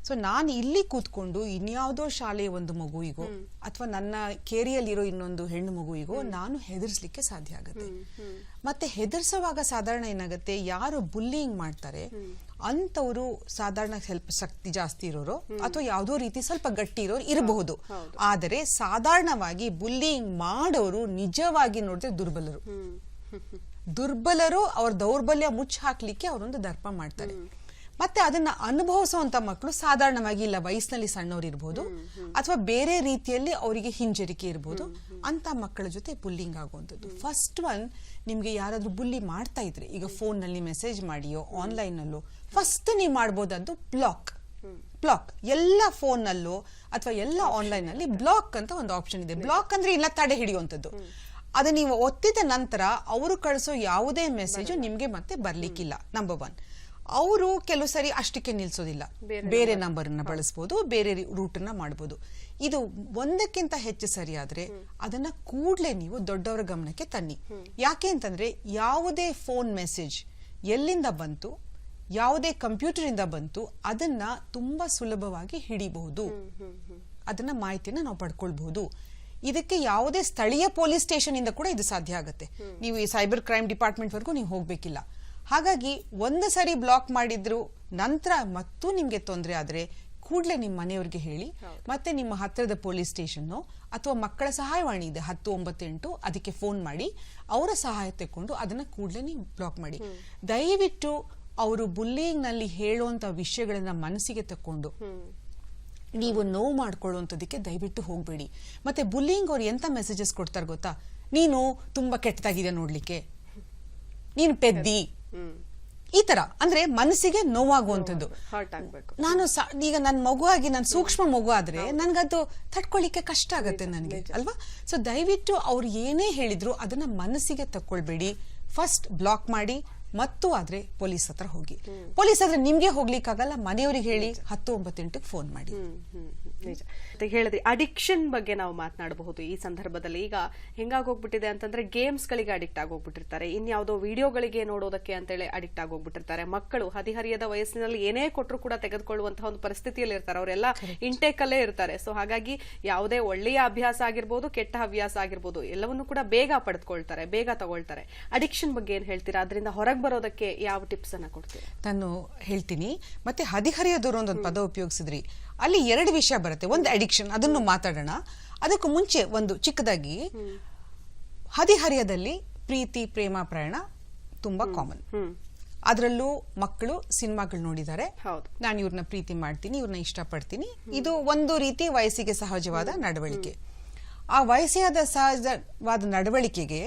ಸೊ ನಾನು ಇಲ್ಲಿ ಕೂತ್ಕೊಂಡು ಇನ್ಯಾವುದೋ ಶಾಲೆಯ ಒಂದು ಮಗುವಿಗೋ ಅಥವಾ ನನ್ನ ಕೇರಿಯಲ್ಲಿರೋ ಇನ್ನೊಂದು ಹೆಣ್ಣು ಮಗುವಿಗೋ ನಾನು ಹೆದರ್ಸ್ಲಿಕ್ಕೆ ಸಾಧ್ಯ ಆಗುತ್ತೆ. ಮತ್ತೆ ಹೆದರ್ಸುವಾಗ ಸಾಧಾರಣ ಏನಾಗುತ್ತೆ, ಯಾರು ಬುಲ್ಲಿಂಗ್ ಮಾಡ್ತಾರೆ ಅಂತವರು ಸಾಧಾರಣ ಸ್ವಲ್ಪ ಶಕ್ತಿ ಜಾಸ್ತಿ ಇರೋರು ಅಥವಾ ಯಾವುದೋ ರೀತಿ ಸ್ವಲ್ಪ ಗಟ್ಟಿ ಇರೋರು ಇರಬಹುದು. ಆದರೆ ಸಾಧಾರಣವಾಗಿ ಬುಲ್ಲಿಂಗ್ ಮಾಡೋರು ನಿಜವಾಗಿ ನೋಡಿದ್ರೆ ದುರ್ಬಲರು ಅವ್ರ ದೌರ್ಬಲ್ಯ ಮುಚ್ಚ ಹಾಕ್ಲಿಕ್ಕೆ ಅವರೊಂದು ದರ್ಪ ಮಾಡ್ತಾರೆ. ಮತ್ತೆ ಅದನ್ನ ಅನುಭವಿಸುವಂತ ಮಕ್ಕಳು ಸಾಧಾರಣವಾಗಿ ಇಲ್ಲ ವಯಸ್ಸಿನಲ್ಲಿ ಸಣ್ಣವ್ರು ಇರ್ಬೋದು ಅಥವಾ ಬೇರೆ ರೀತಿಯಲ್ಲಿ ಅವರಿಗೆ ಹಿಂಜರಿಕೆ ಇರ್ಬೋದು. ಅಂತ ಮಕ್ಕಳ ಜೊತೆ ಬುಲ್ಲಿಂಗ್ ಆಗುವಂಥದ್ದು. ಫಸ್ಟ್ ಒನ್, ನಿಮ್ಗೆ ಯಾರಾದ್ರೂ ಬುಲ್ಲಿ ಮಾಡ್ತಾ ಇದ್ರೆ, ಈಗ ಫೋನ್ ನಲ್ಲಿ ಮೆಸೇಜ್ ಮಾಡಿಯೋ ಆನ್ಲೈನ್ ನಲ್ಲೋ, ಫಸ್ಟ್ ನೀವು ಮಾಡ್ಬೋದದ್ದು ಬ್ಲಾಕ್. ಎಲ್ಲ ಫೋನ್ ನಲ್ಲೋ ಅಥವಾ ಎಲ್ಲ ಆನ್ಲೈನ್ ನಲ್ಲಿ ಬ್ಲಾಕ್ ಅಂತ ಒಂದು ಆಪ್ಷನ್ ಇದೆ. ಬ್ಲಾಕ್ ಅಂದ್ರೆ ಇಲ್ಲ ತಡೆ ಹಿಡಿಯುವಂಥದ್ದು. ಅದು ನೀವು ಒತ್ತಿದ ನಂತರ ಅವರು ಕಳಿಸೋ ಯಾವುದೇ ಮೆಸೇಜ್ ನಿಮ್ಗೆ ಮತ್ತೆ ಬರ್ಲಿಕ್ಕಿಲ್ಲ. ನಂಬರ್ 1. ಅವರು ಕೆಲವು ಸರಿ ಅಷ್ಟಕ್ಕೆ ನಿಲ್ಸೋದಿಲ್ಲ, ಬೇರೆ ನಂಬರ್ ಅನ್ನ ಬಳಸಬಹುದು, ಬೇರೆ ರೂಟ್ ಅನ್ನ ಮಾಡಬಹುದು. ಇದು ಒಂದಕ್ಕಿಂತ ಹೆಚ್ಚು ಸರಿಯಾದ್ರೆ ಅದನ್ನ ಕೂಡ್ಲೆ ನೀವು ದೊಡ್ಡವರ ಗಮನಕ್ಕೆ ತನ್ನಿ. ಯಾಕೆ ಅಂತಂದ್ರೆ ಯಾವುದೇ ಫೋನ್ ಮೆಸೇಜ್ ಎಲ್ಲಿಂದ ಬಂತು, ಯಾವುದೇ ಕಂಪ್ಯೂಟರ್ ಇಂದ ಬಂತು, ಅದನ್ನ ತುಂಬಾ ಸುಲಭವಾಗಿ ಹಿಡಿಬಹುದು, ಅದನ್ನ ಮಾಹಿತಿಯನ್ನ ನಾವು ಪಡ್ಕೊಳ್ಬಹುದು. ಇದಕ್ಕೆ ಯಾವುದೇ ಸ್ಥಳೀಯ ಪೊಲೀಸ್ ಸ್ಟೇಷನ್ ಇಂದ ಕೂಡ ಇದು ಸಾಧ್ಯ ಆಗುತ್ತೆ. ನೀವು ಈ ಸೈಬರ್ ಕ್ರೈಮ್ ಡಿಪಾರ್ಟ್ಮೆಂಟ್ ವರ್ಗೂ ನೀವು ಹೋಗ್ಬೇಕಿಲ್ಲ. ಹಾಗಾಗಿ ಒಂದು ಸರಿ ಬ್ಲಾಕ್ ಮಾಡಿದ್ರು ನಂತರ ಮತ್ತೂ ನಿಮ್ಗೆ ತೊಂದರೆ ಆದ್ರೆ ಕೂಡ್ಲೆ ನಿಮ್ಮ ಮನೆಯವ್ರಿಗೆ ಹೇಳಿ, ಮತ್ತೆ ನಿಮ್ಮ ಹತ್ತಿರದ ಪೊಲೀಸ್ ಸ್ಟೇಷನ್ ಅಥವಾ ಮಕ್ಕಳ ಸಹಾಯವಾಣಿ ಇದೆ 10 9 8, ಅದಕ್ಕೆ ಫೋನ್ ಮಾಡಿ ಅವರ ಸಹಾಯ ತೆಕ್ಕೊಂಡು ಅದನ್ನ ಕೂಡ್ಲೆ ನೀವು ಬ್ಲಾಕ್ ಮಾಡಿ. ದಯವಿಟ್ಟು ಅವರು ಬುಲ್ಲಿಂಗ್ ನಲ್ಲಿ ಹೇಳುವಂತ ವಿಷಯಗಳನ್ನ ಮನಸ್ಸಿಗೆ ತಕೊಂಡು ನೀವು ನೋವು ಮಾಡ್ಕೊಳ್ಳುವಂಥದಕ್ಕೆ ದಯವಿಟ್ಟು ಹೋಗ್ಬೇಡಿ. ಮತ್ತೆ ಬುಲ್ಲಿಂಗ್ ಅವ್ರು ಎಂತ ಮೆಸೇಜಸ್ ಕೊಡ್ತಾರೆ ಗೊತ್ತಾ, ನೀನು ತುಂಬಾ ಕೆಟ್ಟದಾಗಿದೆ ನೋಡ್ಲಿಕ್ಕೆ, ನೀನು ಪೆದ್ದಿ, ಈ ತರ ಅಂದ್ರೆ ಮನಸ್ಸಿಗೆ ನೋವಾಗುವಂಥದ್ದು. ನಾನು ಈಗ ನನ್ನ ಮಗು ಆಗಿ ನನ್ನ ಸೂಕ್ಷ್ಮ ಮಗು ಆದ್ರೆ ನನ್ಗದು ತಡ್ಕೊಳ್ಳಿಕ್ಕೆ ಕಷ್ಟ ಆಗತ್ತೆ ನನ್ಗೆ ಅಲ್ವಾ. ಸೊ ದಯವಿಟ್ಟು ಅವ್ರು ಏನೇ ಹೇಳಿದ್ರು ಅದನ್ನ ಮನಸ್ಸಿಗೆ ತಕ್ಕೊಳ್ಬೇಡಿ. ಫಸ್ಟ್ ಬ್ಲಾಕ್ ಮಾಡಿ, ಮತ್ತು ಆದ್ರೆ ಪೊಲೀಸ್ ಹತ್ರ ಹೋಗಿ. ಪೊಲೀಸ್ ಹತ್ರ ನಿಮ್ಗೆ ಹೋಗ್ಲಿಕ್ಕಾಗಲ್ಲ, ಮನೆಯವ್ರಿಗೆ ಹೇಳಿ 10 9 8 ಫೋನ್ ಮಾಡಿ. ನಿಜ ಹೇಳಿದ್ರಿ. ಅಡಿಕ್ಷನ್ ಬಗ್ಗೆ ನಾವು ಮಾತನಾಡಬಹುದು ಈ ಸಂದರ್ಭದಲ್ಲಿ. ಈಗ ಹೆಂಗಾಗೋಗ್ಬಿಟ್ಟಿದೆ ಅಂತಂದ್ರೆ ಗೇಮ್ಸ್ ಗಳಿಗೆ ಅಡಿಕ್ಟ್ ಆಗೋಗ್ಬಿಟ್ಟಿರ್ತಾರೆ, ಇನ್ಯಾವುದೋ ವಿಡಿಯೋಗಳಿಗೆ ನೋಡೋದಕ್ಕೆ ಅಂತೇಳಿ ಅಡಿಕ್ಟ್ ಆಗೋಗ್ಬಿಟ್ಟಿರ್ತಾರೆ. ಮಕ್ಕಳು ಹದಿಹರಿಯದ ವಯಸ್ಸಿನಲ್ಲಿ ಏನೇ ಕೊಟ್ಟರು ಕೂಡ ತೆಗೆದುಕೊಳ್ಳುವಂತಹ ಒಂದು ಪರಿಸ್ಥಿತಿಯಲ್ಲಿ ಇರ್ತಾರೆ. ಅವರೆಲ್ಲ ಇಂಟೇಕ್ ಅಲ್ಲೇ ಇರ್ತಾರೆ. ಸೊ ಹಾಗಾಗಿ ಯಾವುದೇ ಒಳ್ಳೆಯ ಅಭ್ಯಾಸ ಆಗಿರ್ಬೋದು, ಕೆಟ್ಟ ಹವ್ಯಾಸ ಆಗಿರ್ಬೋದು, ಎಲ್ಲವನ್ನೂ ಕೂಡ ಬೇಗ ಪಡೆದುಕೊಳ್ತಾರೆ, ಬೇಗ ತಗೊಳ್ತಾರೆ. ಅಡಿಕ್ಷನ್ ಬಗ್ಗೆ ಏನ್ ಹೇಳ್ತೀರಾ? ಅದರಿಂದ ಹೊರಗೆ ಬರೋದಕ್ಕೆ ಯಾವ ಟಿಪ್ಸ್ ಅನ್ನ ಕೊಡ್ತೀರಾ? ನಾನು ಹೇಳ್ತೀನಿ. ಮತ್ತೆ ಹದಿಹರಿಯದವರು ಒಂದು ಪದ ಉಪಯೋಗಿಸಿದ್ರಿ, ಅಲ್ಲಿ 2 ವಿಷಯ ಬರುತ್ತೆ. ಒಂದು ಅಡಿಕ್ಷನ್, ಅದನ್ನು ಮಾತಾಡೋಣ. ಅದಕ್ಕೂ ಮುಂಚೆ ಒಂದು ಚಿಕ್ಕದಾಗಿ, ಹದಿಹರಿಯದಲ್ಲಿ ಪ್ರೀತಿ ಪ್ರೇಮ ಪ್ರಯಾಣ ತುಂಬಾ ಕಾಮನ್. ಅದರಲ್ಲೂ ಮಕ್ಕಳು ಸಿನಿಮಾಗಳು ನೋಡಿದ್ದಾರೆ, ಹೌದು. ನಾನು ಇವ್ರನ್ನ ಪ್ರೀತಿ ಮಾಡ್ತೀನಿ, ಇವ್ರನ್ನ ಇಷ್ಟಪಡ್ತೀನಿ, ಇದು ಒಂದು ರೀತಿ ವಯಸ್ಸಿಗೆ ಸಹಜವಾದ ನಡವಳಿಕೆ. ಆ ವಯಸ್ಸಿಯಾದ ಸಹಜವಾದ ನಡವಳಿಕೆಗೆ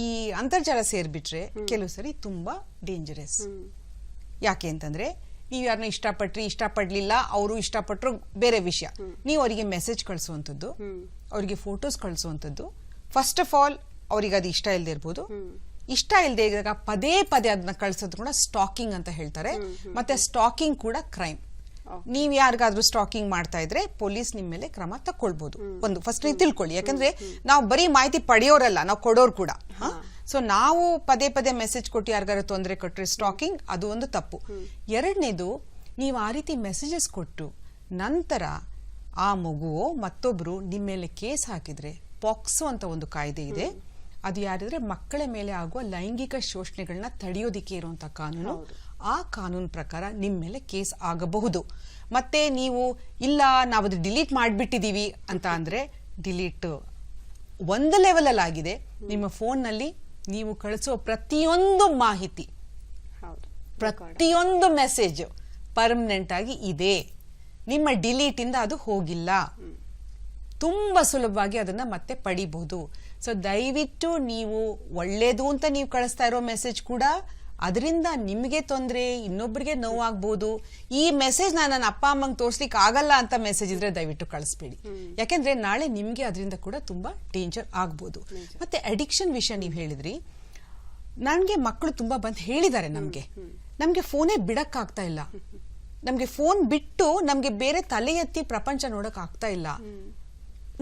ಈ ಅಂತರ್ಜಾಲ ಸೇರ್ಬಿಟ್ರೆ ಕೆಲವು ಸರಿ ತುಂಬಾ ಡೇಂಜರಸ್. ಯಾಕೆ ಅಂತಂದ್ರೆ ನೀವು ಯಾರನ್ನ ಇಷ್ಟಪಡ್ಲಿಲ್ಲ, ಅವರು ಇಷ್ಟಪಟ್ರು ಬೇರೆ ವಿಷಯ. ನೀವು ಅವರಿಗೆ ಮೆಸೇಜ್ ಕಳಿಸುವಂಥದ್ದು, ಅವರಿಗೆ ಫೋಟೋಸ್ ಕಳಿಸುವಂಥದ್ದು, ಫಸ್ಟ್ ಆಫ್ ಆಲ್ ಅವ್ರಿಗೆ ಅದು ಇಷ್ಟ ಇಲ್ಲದೆ ಇರ್ಬೋದು. ಇಷ್ಟ ಇಲ್ಲದೆ ಇದ್ದಾಗ ಪದೇ ಪದೇ ಅದನ್ನ ಕಳ್ಸೋದು ಕೂಡ ಸ್ಟಾಕಿಂಗ್ ಅಂತ ಹೇಳ್ತಾರೆ. ಮತ್ತೆ ಸ್ಟಾಕಿಂಗ್ ಕೂಡ ಕ್ರೈಮ್. ನೀವ್ ಯಾರಿಗಾದ್ರೂ ಸ್ಟಾಕಿಂಗ್ ಮಾಡ್ತಾ ಇದ್ರೆ ಪೊಲೀಸ್ ನಿಮ್ ಮೇಲೆ ಕ್ರಮ ತಕೊಳ್ಬಹುದು. ಒಂದು ಫಸ್ಟ್ ನೀವು ತಿಳ್ಕೊಳ್ಳಿ, ಯಾಕಂದ್ರೆ ನಾವು ಬರೀ ಮಾಹಿತಿ ಪಡೆಯೋರಲ್ಲ, ನಾವು ಕೊಡೋರು ಕೂಡ. ಸೊ ನಾವು ಪದೇ ಪದೇ ಮೆಸೇಜ್ ಕೊಟ್ಟು ಯಾರಿಗಾರು ತೊಂದರೆ ಕೊಟ್ರೆ ಸ್ಟಾಕಿಂಗ್, ಅದು ಒಂದು ತಪ್ಪು. ಎರಡನೇದು, ನೀವು ಆ ರೀತಿ ಮೆಸೇಜಸ್ ಕೊಟ್ಟು ನಂತರ ಆ ಮಗುವೋ ಮತ್ತೊಬ್ರು ನಿಮ್ಮ ಮೇಲೆ ಕೇಸ್ ಹಾಕಿದ್ರೆ, ಪಾಕ್ಸೋ ಅಂತ ಒಂದು ಕಾಯ್ದೆ ಇದೆ, ಅದು ಯಾರಿದ್ರೆ ಮಕ್ಕಳ ಮೇಲೆ ಆಗುವ ಲೈಂಗಿಕ ಶೋಷಣೆಗಳನ್ನ ತಡೆಯೋದಿಕ್ಕೆ ಇರುವಂತ ಕಾನೂನು. ಆ ಕಾನೂನು ಪ್ರಕಾರ ನಿಮ್ಮ ಮೇಲೆ ಕೇಸ್ ಆಗಬಹುದು. ಮತ್ತೆ ನೀವು ಇಲ್ಲ ನಾವು ಅದು ಡಿಲೀಟ್ ಮಾಡ್ಬಿಟ್ಟಿದೀವಿ ಅಂತ ಅಂದ್ರೆ, ಡಿಲೀಟ್ ಒಂದು ಲೆವೆಲ್ ಅಲ್ಲಿ ಆಗಿದೆ. ನಿಮ್ಮ ಫೋನ್ ನಲ್ಲಿ ನೀವು ಕಳಿಸೋ ಪ್ರತಿಯೊಂದು ಮಾಹಿತಿ, ಪ್ರತಿಯೊಂದು ಮೆಸೇಜ್ ಪರ್ಮನೆಂಟ್ ಆಗಿ ಇದೆ. ನಿಮ್ಮ ಡಿಲೀಟ್ ಇಂದ ಅದು ಹೋಗಿಲ್ಲ. ತುಂಬಾ ಸುಲಭವಾಗಿ ಅದನ್ನ ಮತ್ತೆ ಪಡಿಬಹುದು. ಸೊ ದಯವಿಟ್ಟು ನೀವು ಒಳ್ಳೇದು ಅಂತ ನೀವು ಕಳಿಸ್ತಾ ಇರೋ ಮೆಸೇಜ್ ಕೂಡ ಅದರಿಂದ ನಿಮಗೆ ತೊಂದರೆ, ಇನ್ನೊಬ್ಬರಿಗೆ ನೋವಾಗಬಹುದು. ಈ ಮೆಸೇಜ್ ನನ್ನ ಅಪ್ಪ ಅಮ್ಮಂಗೆ ತೋರ್ಸ್ಲಿಕ್ಕೆ ಆಗಲ್ಲ ಅಂತ ಮೆಸೇಜ್ ಇದ್ರೆ ದಯವಿಟ್ಟು ಕಳಿಸ್ಬೇಡಿ. ಯಾಕೆಂದ್ರೆ ನಾಳೆ ನಿಮ್ಗೆ ಅದರಿಂದ ಕೂಡ ತುಂಬಾ ಡೇಂಜರ್ ಆಗ್ಬೋದು. ಮತ್ತೆ ಅಡಿಕ್ಷನ್ ವಿಷಯ ನೀವು ಹೇಳಿದ್ರಿ, ನನ್ಗೆ ಮಕ್ಕಳು ತುಂಬಾ ಬಂದು ಹೇಳಿದ್ದಾರೆ, ನಮ್ಗೆ ಫೋನೇ ಬಿಡಕ್ ಆಗ್ತಾ ಇಲ್ಲ, ನಮ್ಗೆ ಫೋನ್ ಬಿಟ್ಟು ನಮ್ಗೆ ಬೇರೆ ತಲೆ ಎತ್ತಿ ಪ್ರಪಂಚ ನೋಡಕ್ ಆಗ್ತಾ ಇಲ್ಲ,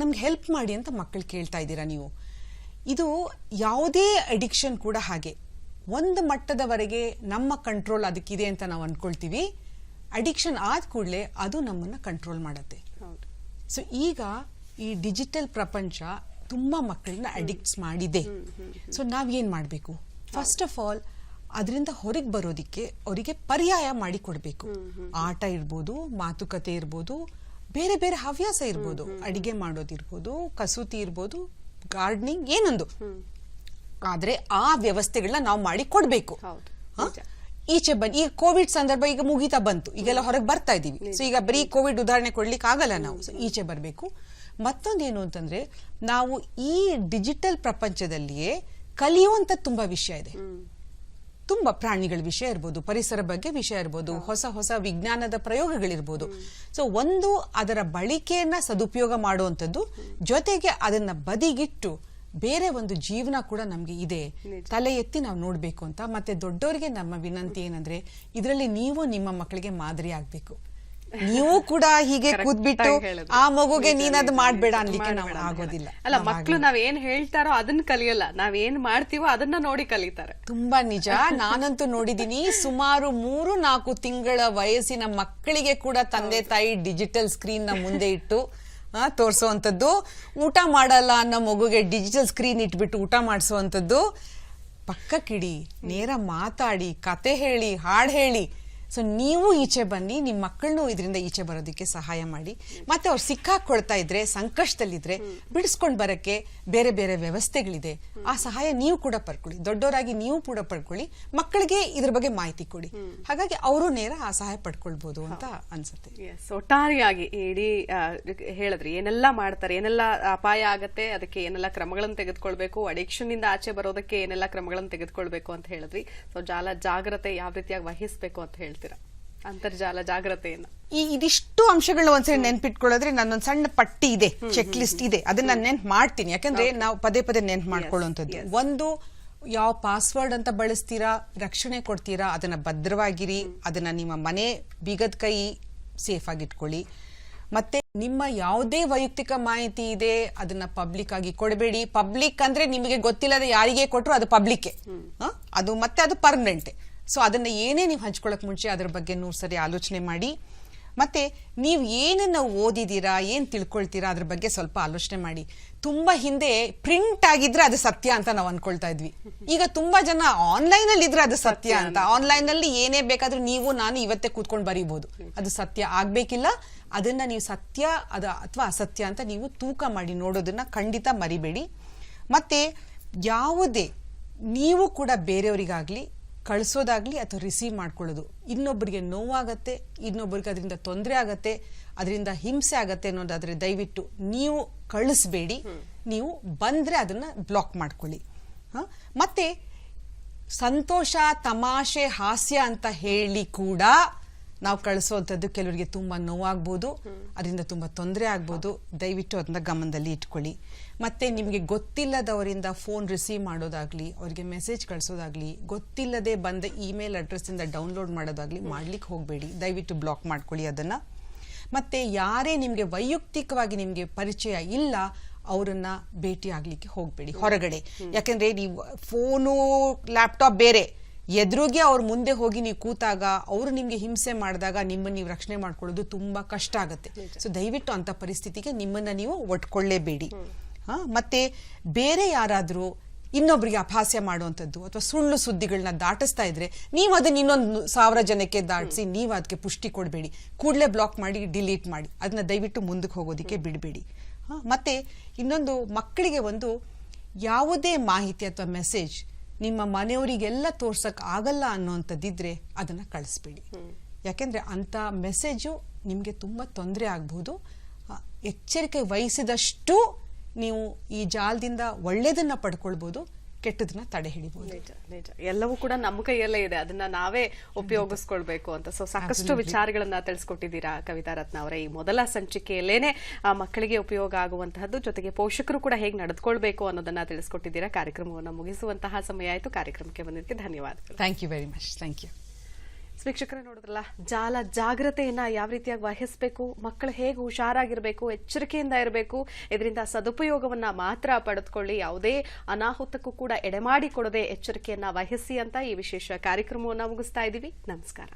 ನಮ್ಗೆ ಹೆಲ್ಪ್ ಮಾಡಿ ಅಂತ ಮಕ್ಕಳು ಕೇಳ್ತಾ ಇದ್ದೀರಾ ನೀವು. ಇದು ಯಾವುದೇ ಅಡಿಕ್ಷನ್ ಕೂಡ ಹಾಗೆ, ಒಂದು ಮಟ್ಟದವರೆಗೆ ನಮ್ಮ ಕಂಟ್ರೋಲ್ ಅದಕ್ಕಿದೆ ಅಂತ ನಾವು ಅನ್ಕೊಳ್ತೀವಿ. ಅಡಿಕ್ಷನ್ ಆದ ಕೂಡಲೇ ಅದು ನಮ್ಮನ್ನ ಕಂಟ್ರೋಲ್ ಮಾಡತ್ತೆ. ಸೊ ಈಗ ಈ ಡಿಜಿಟಲ್ ಪ್ರಪಂಚ ತುಂಬಾ ಮಕ್ಕಳನ್ನ ಅಡಿಕ್ಟ್ಸ್ ಮಾಡಿದೆ. ಸೊ ನಾವ್ ಏನ್ ಮಾಡ್ಬೇಕು? ಫಸ್ಟ್ ಆಫ್ ಆಲ್ ಅದರಿಂದ ಹೊರಗೆ ಬರೋದಿಕ್ಕೆ ಅವರಿಗೆ ಪರ್ಯಾಯ ಮಾಡಿ ಕೊಡ್ಬೇಕು. ಆಟ ಇರ್ಬೋದು, ಮಾತುಕತೆ ಇರ್ಬೋದು, ಬೇರೆ ಬೇರೆ ಹವ್ಯಾಸ ಇರ್ಬೋದು, ಅಡಿಗೆ ಮಾಡೋದಿರ್ಬೋದು, ಕಸೂತಿ ಇರ್ಬೋದು, ಗಾರ್ಡನಿಂಗ್, ಏನೊಂದು. ಆದ್ರೆ ಆ ವ್ಯವಸ್ಥೆಗಳನ್ನ ನಾವು ಮಾಡಿ ಕೊಡ್ಬೇಕು. ಈಚೆ ಬನ್ನಿ. ಈಗ ಕೋವಿಡ್ ಸಂದರ್ಭ ಈಗ ಮುಗಿತಾ ಬಂತು, ಈಗೆಲ್ಲ ಹೊರಗೆ ಬರ್ತಾ ಇದೀವಿ. ಸೊ ಈಗ ಬರೀ ಕೋವಿಡ್ ಉದಾಹರಣೆ ಕೊಡ್ಲಿಕ್ಕೆ ಆಗಲ್ಲ ನಾವು. ಸೊ ಈಚೆ ಬರಬೇಕು. ಮತ್ತೊಂದೇನು ಅಂತಂದ್ರೆ, ನಾವು ಈ ಡಿಜಿಟಲ್ ಪ್ರಪಂಚದಲ್ಲಿಯೇ ಕಲಿಯುವಂತ ತುಂಬಾ ವಿಷಯ ಇದೆ. ತುಂಬಾ ಪ್ರಾಣಿಗಳ ವಿಷಯ ಇರ್ಬೋದು, ಪರಿಸರ ಬಗ್ಗೆ ವಿಷಯ ಇರ್ಬೋದು, ಹೊಸ ಹೊಸ ವಿಜ್ಞಾನದ ಪ್ರಯೋಗಗಳಿರ್ಬೋದು. ಸೊ ಒಂದು ಅದರ ಬಳಕೆಯನ್ನ ಸದುಪಯೋಗ ಮಾಡುವಂಥದ್ದು, ಜೊತೆಗೆ ಅದನ್ನ ಬದಿಗಿಟ್ಟು ಬೇರೆ ಒಂದು ಜೀವನ ಕೂಡ ನಮ್ಗೆ ಇದೆ, ತಲೆ ಎತ್ತಿ ನಾವು ನೋಡ್ಬೇಕು ಅಂತ. ಮತ್ತೆ ದೊಡ್ಡವರಿಗೆ ನಮ್ಮ ವಿನಂತಿ ಏನಂದ್ರೆ, ಇದರಲ್ಲಿ ನೀವು ನಿಮ್ಮ ಮಕ್ಕಳಿಗೆ ಮಾದರಿ ಆಗ್ಬೇಕು. ನೀವು ಕೂಡ ಹೀಗೆ ಕೂತ್ಬಿಟ್ಟು ಆ ಮಗುಗೆ ನೀನದು ಮಾಡ್ಬೇಡ ಅನ್ಲಿಕ್ಕೆ ನಾವು ಆಗೋದಿಲ್ಲ. ಅಲ್ಲ, ಮಕ್ಕಳು ನಾವೇನ್ ಹೇಳ್ತಾರೋ ಅದನ್ನ ಕಲಿಯಲ್ಲ, ನಾವೇನ್ ಮಾಡ್ತೀವೋ ಅದನ್ನ ನೋಡಿ ಕಲಿತಾರೆ. ತುಂಬಾ ನಿಜ. ನಾನಂತೂ ನೋಡಿದೀನಿ, ಸುಮಾರು 3-4 ತಿಂಗಳ ವಯಸ್ಸಿನ ಮಕ್ಕಳಿಗೆ ಕೂಡ ತಂದೆ ತಾಯಿ ಡಿಜಿಟಲ್ ಸ್ಕ್ರೀನ್ ನ ಮುಂದೆ ಇಟ್ಟು ತೋರ್ಸೋವಂಥದ್ದು. ಊಟ ಮಾಡಲ್ಲ ಅನ್ನೋ ಮಗುಗೆ ಡಿಜಿಟಲ್ ಸ್ಕ್ರೀನ್ ಇಟ್ಬಿಟ್ಟು ಊಟ ಮಾಡಿಸುವಂಥದ್ದು. ಪಕ್ಕಕ್ಕಿಡಿ, ನೇರ ಮಾತಾಡಿ, ಕತೆ ಹೇಳಿ, ಹಾಡು ಹೇಳಿ. ಸೊ ನೀವು ಈಚೆ ಬನ್ನಿ, ನಿಮ್ಮ ಮಕ್ಕಳನ್ನು ಇದರಿಂದ ಈಚೆ ಬರೋದಕ್ಕೆ ಸಹಾಯ ಮಾಡಿ. ಮತ್ತೆ ಅವ್ರು ಸಿಕ್ಕಾಕೊಳ್ತಾ ಇದ್ರೆ, ಸಂಕಷ್ಟದಲ್ಲಿದ್ರೆ ಬಿಡಿಸ್ಕೊಂಡ್ ಬರಕ್ಕೆ ಬೇರೆ ಬೇರೆ ವ್ಯವಸ್ಥೆಗಳಿದೆ. ಆ ಸಹಾಯ ನೀವು ಕೂಡ ಪಡ್ಕೊಳ್ಳಿ, ದೊಡ್ಡವರಾಗಿ ನೀವು ಕೂಡ ಪಡ್ಕೊಳ್ಳಿ. ಮಕ್ಕಳಿಗೆ ಇದ್ರ ಬಗ್ಗೆ ಮಾಹಿತಿ ಕೊಡಿ. ಹಾಗಾಗಿ ಅವರು ನೇರ ಆ ಸಹಾಯ ಪಡ್ಕೊಳ್ಬಹುದು ಅಂತ ಅನ್ಸುತ್ತೆ. ಒಟ್ಟಾರೆಯಾಗಿ ಇಡೀ ಹೇಳಿದ್ರಿ, ಏನೆಲ್ಲ ಮಾಡ್ತಾರೆ, ಏನೆಲ್ಲ ಅಪಾಯ ಆಗತ್ತೆ, ಅದಕ್ಕೆ ಏನೆಲ್ಲ ಕ್ರಮಗಳನ್ನು ತೆಗೆದುಕೊಳ್ಬೇಕು, ಅಡಿಕ್ಷನ್ ಇಂದ ಆಚೆ ಬರೋದಕ್ಕೆ ಏನೆಲ್ಲ ಕ್ರಮಗಳನ್ನು ತೆಗೆದುಕೊಳ್ಬೇಕು ಅಂತ ಹೇಳಿದ್ರಿ. ಸೊ ಜಾಲ ಜಾಗ್ರತೆ ಯಾವ ರೀತಿಯಾಗಿ ವಹಿಸ್ಬೇಕು ಅಂತ ಹೇಳ್ತೀರಾ, ಅಂತರ್ಜಾಲ ಜಾಗ್ರತೆಯನ್ನ? ಇದಿಷ್ಟು ಅಂಶಗಳನ್ನ ಒಂದ್ಸರಿ ನೆನ್ಪಿಟ್ಕೊಳ್ಳೋದ್ರೆ, ನನ್ನೊಂದ್ ಸಣ್ಣ ಪಟ್ಟಿ ಇದೆ, ಚೆಕ್ ಲಿಸ್ಟ್ ಇದೆ, ಅದನ್ನ ನೆನ್ಪು ಮಾಡ್ತೀನಿ. ಯಾಕಂದ್ರೆ ನಾವು ಪದೇ ಪದೇ ನೆನ್ಪು ಮಾಡ್ಕೊಳ್ಳುವಂಥದ್ದು. ಒಂದು, ಯಾವ ಪಾಸ್ವರ್ಡ್ ಅಂತ ಬಳಸ್ತೀರಾ, ರಕ್ಷಣೆ ಕೊಡ್ತೀರಾ, ಅದನ್ನ ಭದ್ರವಾಗಿರಿ. ಅದನ್ನ ನಿಮ್ಮ ಮನೆ ಬೀಗದ ಕೈ ಸೇಫ್ ಆಗಿಟ್ಕೊಳ್ಳಿ. ಮತ್ತೆ ನಿಮ್ಮ ಯಾವುದೇ ವೈಯಕ್ತಿಕ ಮಾಹಿತಿ ಇದೆ ಅದನ್ನ ಪಬ್ಲಿಕ್ ಆಗಿ ಕೊಡಬೇಡಿ. ಪಬ್ಲಿಕ್ ಅಂದ್ರೆ ನಿಮಗೆ ಗೊತ್ತಿಲ್ಲದೆ ಯಾರಿಗೆ ಕೊಟ್ಟರು ಅದು ಪಬ್ಲಿಕ್, ಅದು ಮತ್ತೆ ಅದು ಪರ್ಮನೆಂಟ್. ಸೊ ಅದನ್ನ ಏನೇ ನೀವು ಹಂಚ್ಕೊಳ್ಳಕ್ ಮುಂಚೆ ಅದ್ರ ಬಗ್ಗೆ 100 ಸರಿ ಆಲೋಚನೆ ಮಾಡಿ. ಮತ್ತೆ ನೀವು ಏನನ್ನ ಓದಿದೀರಾ, ಏನ್ ತಿಳ್ಕೊಳ್ತೀರಾ ಅದ್ರ ಬಗ್ಗೆ ಸ್ವಲ್ಪ ಆಲೋಚನೆ ಮಾಡಿ. ತುಂಬಾ ಹಿಂದೆ ಪ್ರಿಂಟ್ ಆಗಿದ್ರೆ ಅದು ಸತ್ಯ ಅಂತ ನಾವು ಅನ್ಕೊಳ್ತಾ ಇದ್ವಿ. ಈಗ ತುಂಬಾ ಜನ ಆನ್ಲೈನ್ ಅಲ್ಲಿ ಇದ್ರೆ ಅದು ಸತ್ಯ ಅಂತ. ಆನ್ಲೈನ್ ಅಲ್ಲಿ ಏನೇ ಬೇಕಾದ್ರೂ ನೀವು ನಾನು ಇವತ್ತೇ ಕೂತ್ಕೊಂಡು ಬರೀಬಹುದು, ಅದು ಸತ್ಯ ಆಗ್ಬೇಕಿಲ್ಲ. ಅದನ್ನ ನೀವು ಸತ್ಯ ಅಥವಾ ಅಸತ್ಯ ಅಂತ ನೀವು ತೂಕ ಮಾಡಿ ನೋಡೋದನ್ನ ಖಂಡಿತ ಮರಿಬೇಡಿ. ಮತ್ತೆ ಯಾವುದೇ ನೀವು ಕೂಡ ಬೇರೆಯವರಿಗಾಗ್ಲಿ ಕಳಿಸೋದಾಗ್ಲಿ ಅಥವಾ ರಿಸೀವ್ ಮಾಡ್ಕೊಳ್ಳೋದು. ಇನ್ನೊಬ್ಬರಿಗೆ ನೋವಾಗತ್ತೆ, ಇನ್ನೊಬ್ಬರಿಗೆ ಅದರಿಂದ ತೊಂದರೆ ಆಗತ್ತೆ, ಅದರಿಂದ ಹಿಂಸೆ ಆಗತ್ತೆ ಅನ್ನೋದಾದ್ರೆ ದಯವಿಟ್ಟು ನೀವು ಕಳಿಸ್ಬೇಡಿ. ನೀವು ಬಂದ್ರೆ ಅದನ್ನ ಬ್ಲಾಕ್ ಮಾಡ್ಕೊಳ್ಳಿ. ಮತ್ತೆ ಸಂತೋಷ, ತಮಾಷೆ, ಹಾಸ್ಯ ಅಂತ ಹೇಳಿ ಕೂಡ ನಾವು ಕಳಿಸೋವಂಥದ್ದು ಕೆಲವರಿಗೆ ತುಂಬಾ ನೋವಾಗ್ಬೋದು, ಅದರಿಂದ ತುಂಬಾ ತೊಂದರೆ ಆಗ್ಬೋದು. ದಯವಿಟ್ಟು ಅದನ್ನ ಗಮನದಲ್ಲಿ ಇಟ್ಕೊಳ್ಳಿ. ಮತ್ತೆ ನಿಮಗೆ ಗೊತ್ತಿಲ್ಲದವರಿಂದ ಫೋನ್ ರಿಸೀವ್ ಮಾಡೋದಾಗ್ಲಿ, ಅವರಿಗೆ ಮೆಸೇಜ್ ಕಳಿಸೋದಾಗ್ಲಿ, ಗೊತ್ತಿಲ್ಲದೆ ಬಂದ ಇಮೇಲ್ ಅಡ್ರೆಸ್ ಇಂದ ಡೌನ್ಲೋಡ್ ಮಾಡೋದಾಗ್ಲಿ ಮಾಡ್ಲಿಕ್ಕೆ ಹೋಗಬೇಡಿ. ದಯವಿಟ್ಟು ಬ್ಲಾಕ್ ಮಾಡ್ಕೊಳ್ಳಿ ಅದನ್ನ. ಮತ್ತೆ ಯಾರೇ ನಿಮ್ಗೆ ವೈಯಕ್ತಿಕವಾಗಿ ನಿಮ್ಗೆ ಪರಿಚಯ ಇಲ್ಲ ಅವರನ್ನ ಭೇಟಿ ಆಗ್ಲಿಕ್ಕೆ ಹೋಗ್ಬೇಡಿ ಹೊರಗಡೆ. ಯಾಕಂದ್ರೆ ನೀವು ಫೋನು, ಲ್ಯಾಪ್ಟಾಪ್ ಬೇರೆ, ಎದುರಿಗೆ ಅವ್ರ ಮುಂದೆ ಹೋಗಿ ನೀವು ಕೂತಾಗ ಅವರು ನಿಮ್ಗೆ ಹಿಂಸೆ ಮಾಡಿದಾಗ ನಿಮ್ಮನ್ನ ನೀವು ರಕ್ಷಣೆ ಮಾಡ್ಕೊಳ್ಳೋದು ತುಂಬಾ ಕಷ್ಟ ಆಗುತ್ತೆ. ಸೊ ದಯವಿಟ್ಟು ಅಂತ ಪರಿಸ್ಥಿತಿಗೆ ನಿಮ್ಮನ್ನ ನೀವು ಒಟ್ಕೊಳ್ಳೇಬೇಡಿ. ಮತ್ತೆ ಬೇರೆ ಯಾರಾದ್ರೂ ಇನ್ನೊಬ್ರಿಗೆ ಅಪಹಾಸ್ಯ ಮಾಡುವಂಥದ್ದು ಅಥವಾ ಸುಳ್ಳು ಸುದ್ದಿಗಳನ್ನ ದಾಟಿಸ್ತಾ ಇದ್ರೆ ನೀವು ಅದನ್ನ ಇನ್ನೊಂದು 1000 ಜನಕ್ಕೆ ದಾಟಿಸಿ ನೀವು ಅದಕ್ಕೆ ಪುಷ್ಟಿ ಕೊಡಬೇಡಿ. ಕೂಡಲೇ ಬ್ಲಾಕ್ ಮಾಡಿ, ಡಿಲೀಟ್ ಮಾಡಿ. ಅದನ್ನ ದಯವಿಟ್ಟು ಮುಂದಕ್ಕೆ ಹೋಗೋದಿಕ್ಕೆ ಬಿಡಬೇಡಿ. ಮತ್ತೆ ಇನ್ನೊಂದು, ಮಕ್ಕಳಿಗೆ ಒಂದು ಯಾವುದೇ ಮಾಹಿತಿ ಅಥವಾ ಮೆಸೇಜ್ ನಿಮ್ಮ ಮನೆಯವರಿಗೆಲ್ಲ ತೋರ್ಸಕ್ ಆಗಲ್ಲ ಅನ್ನೋಂಥದ್ದಿದ್ರೆ ಅದನ್ನ ಕಳಿಸ್ಬೇಡಿ. ಯಾಕೆಂದ್ರೆ ಅಂತ ಮೆಸೇಜು ನಿಮ್ಗೆ ತುಂಬಾ ತೊಂದರೆ ಆಗ್ಬಹುದು. ಎಚ್ಚರಿಕೆ ವಹಿಸಿದಷ್ಟು ನೀವು ಈ ಜಾಲದಿಂದ ಒಳ್ಳೇದನ್ನ ಪಡ್ಕೊಳ್ಬಹುದು, ಕೆಟ್ಟದನ್ನ ತಡೆ ಹಿಡಿಬಹುದು. ಎಲ್ಲವೂ ಕೂಡ ನಮ್ಮ ಕೈಯಲ್ಲೇ ಇದೆ, ಅದನ್ನ ನಾವೇ ಉಪಯೋಗಿಸ್ಕೊಳ್ಬೇಕು ಅಂತ. ಸೊ ಸಾಕಷ್ಟು ವಿಚಾರಗಳನ್ನ ತಿಳಿಸ್ಕೊಟ್ಟಿದ್ದೀರಾ ಕವಿತಾ ರತ್ನ ಅವರೇ. ಈ ಮೊದಲ ಸಂಚಿಕೆಯಲ್ಲೇನೆ ಮಕ್ಕಳಿಗೆ ಉಪಯೋಗ ಆಗುವಂತಹದ್ದು, ಜೊತೆಗೆ ಪೋಷಕರು ಕೂಡ ಹೇಗೆ ನಡೆದುಕೊಳ್ಬೇಕು ಅನ್ನೋದನ್ನ ತಿಳಿಸ್ಕೊಟ್ಟಿದ್ದೀರಾ. ಕಾರ್ಯಕ್ರಮವನ್ನು ಮುಗಿಸುವಂತಹ ಸಮಯ ಆಯ್ತು. ಕಾರ್ಯಕ್ರಮಕ್ಕೆ ಬಂದಿದ್ದಕ್ಕೆ ಧನ್ಯವಾದಗಳು. Thank you very much. Thank you. ವೀಕ್ಷಕರೇ, ನೋಡಿದ್ರಲ್ಲ, ಜಾಲ ಜಾಗ್ರತೆಯನ್ನ ಯಾವ ರೀತಿಯಾಗಿ ವಹಿಸಬೇಕು, ಮಕ್ಕಳು ಹೇಗೆ ಹುಷಾರಾಗಿರ್ಬೇಕು, ಎಚ್ಚರಿಕೆಯಿಂದ ಇರಬೇಕು, ಇದರಿಂದ ಸದುಪಯೋಗವನ್ನ ಮಾತ್ರ ಪಡೆದುಕೊಳ್ಳಿ, ಯಾವುದೇ ಅನಾಹುತಕ್ಕೂ ಕೂಡ ಎಡೆಮಾಡಿಕೊಡದೆ ಎಚ್ಚರಿಕೆಯನ್ನ ವಹಿಸಿ ಅಂತ ಈ ವಿಶೇಷ ಕಾರ್ಯಕ್ರಮವನ್ನ ಮುಗಿಸ್ತಾ ಇದ್ದೀವಿ. ನಮಸ್ಕಾರ.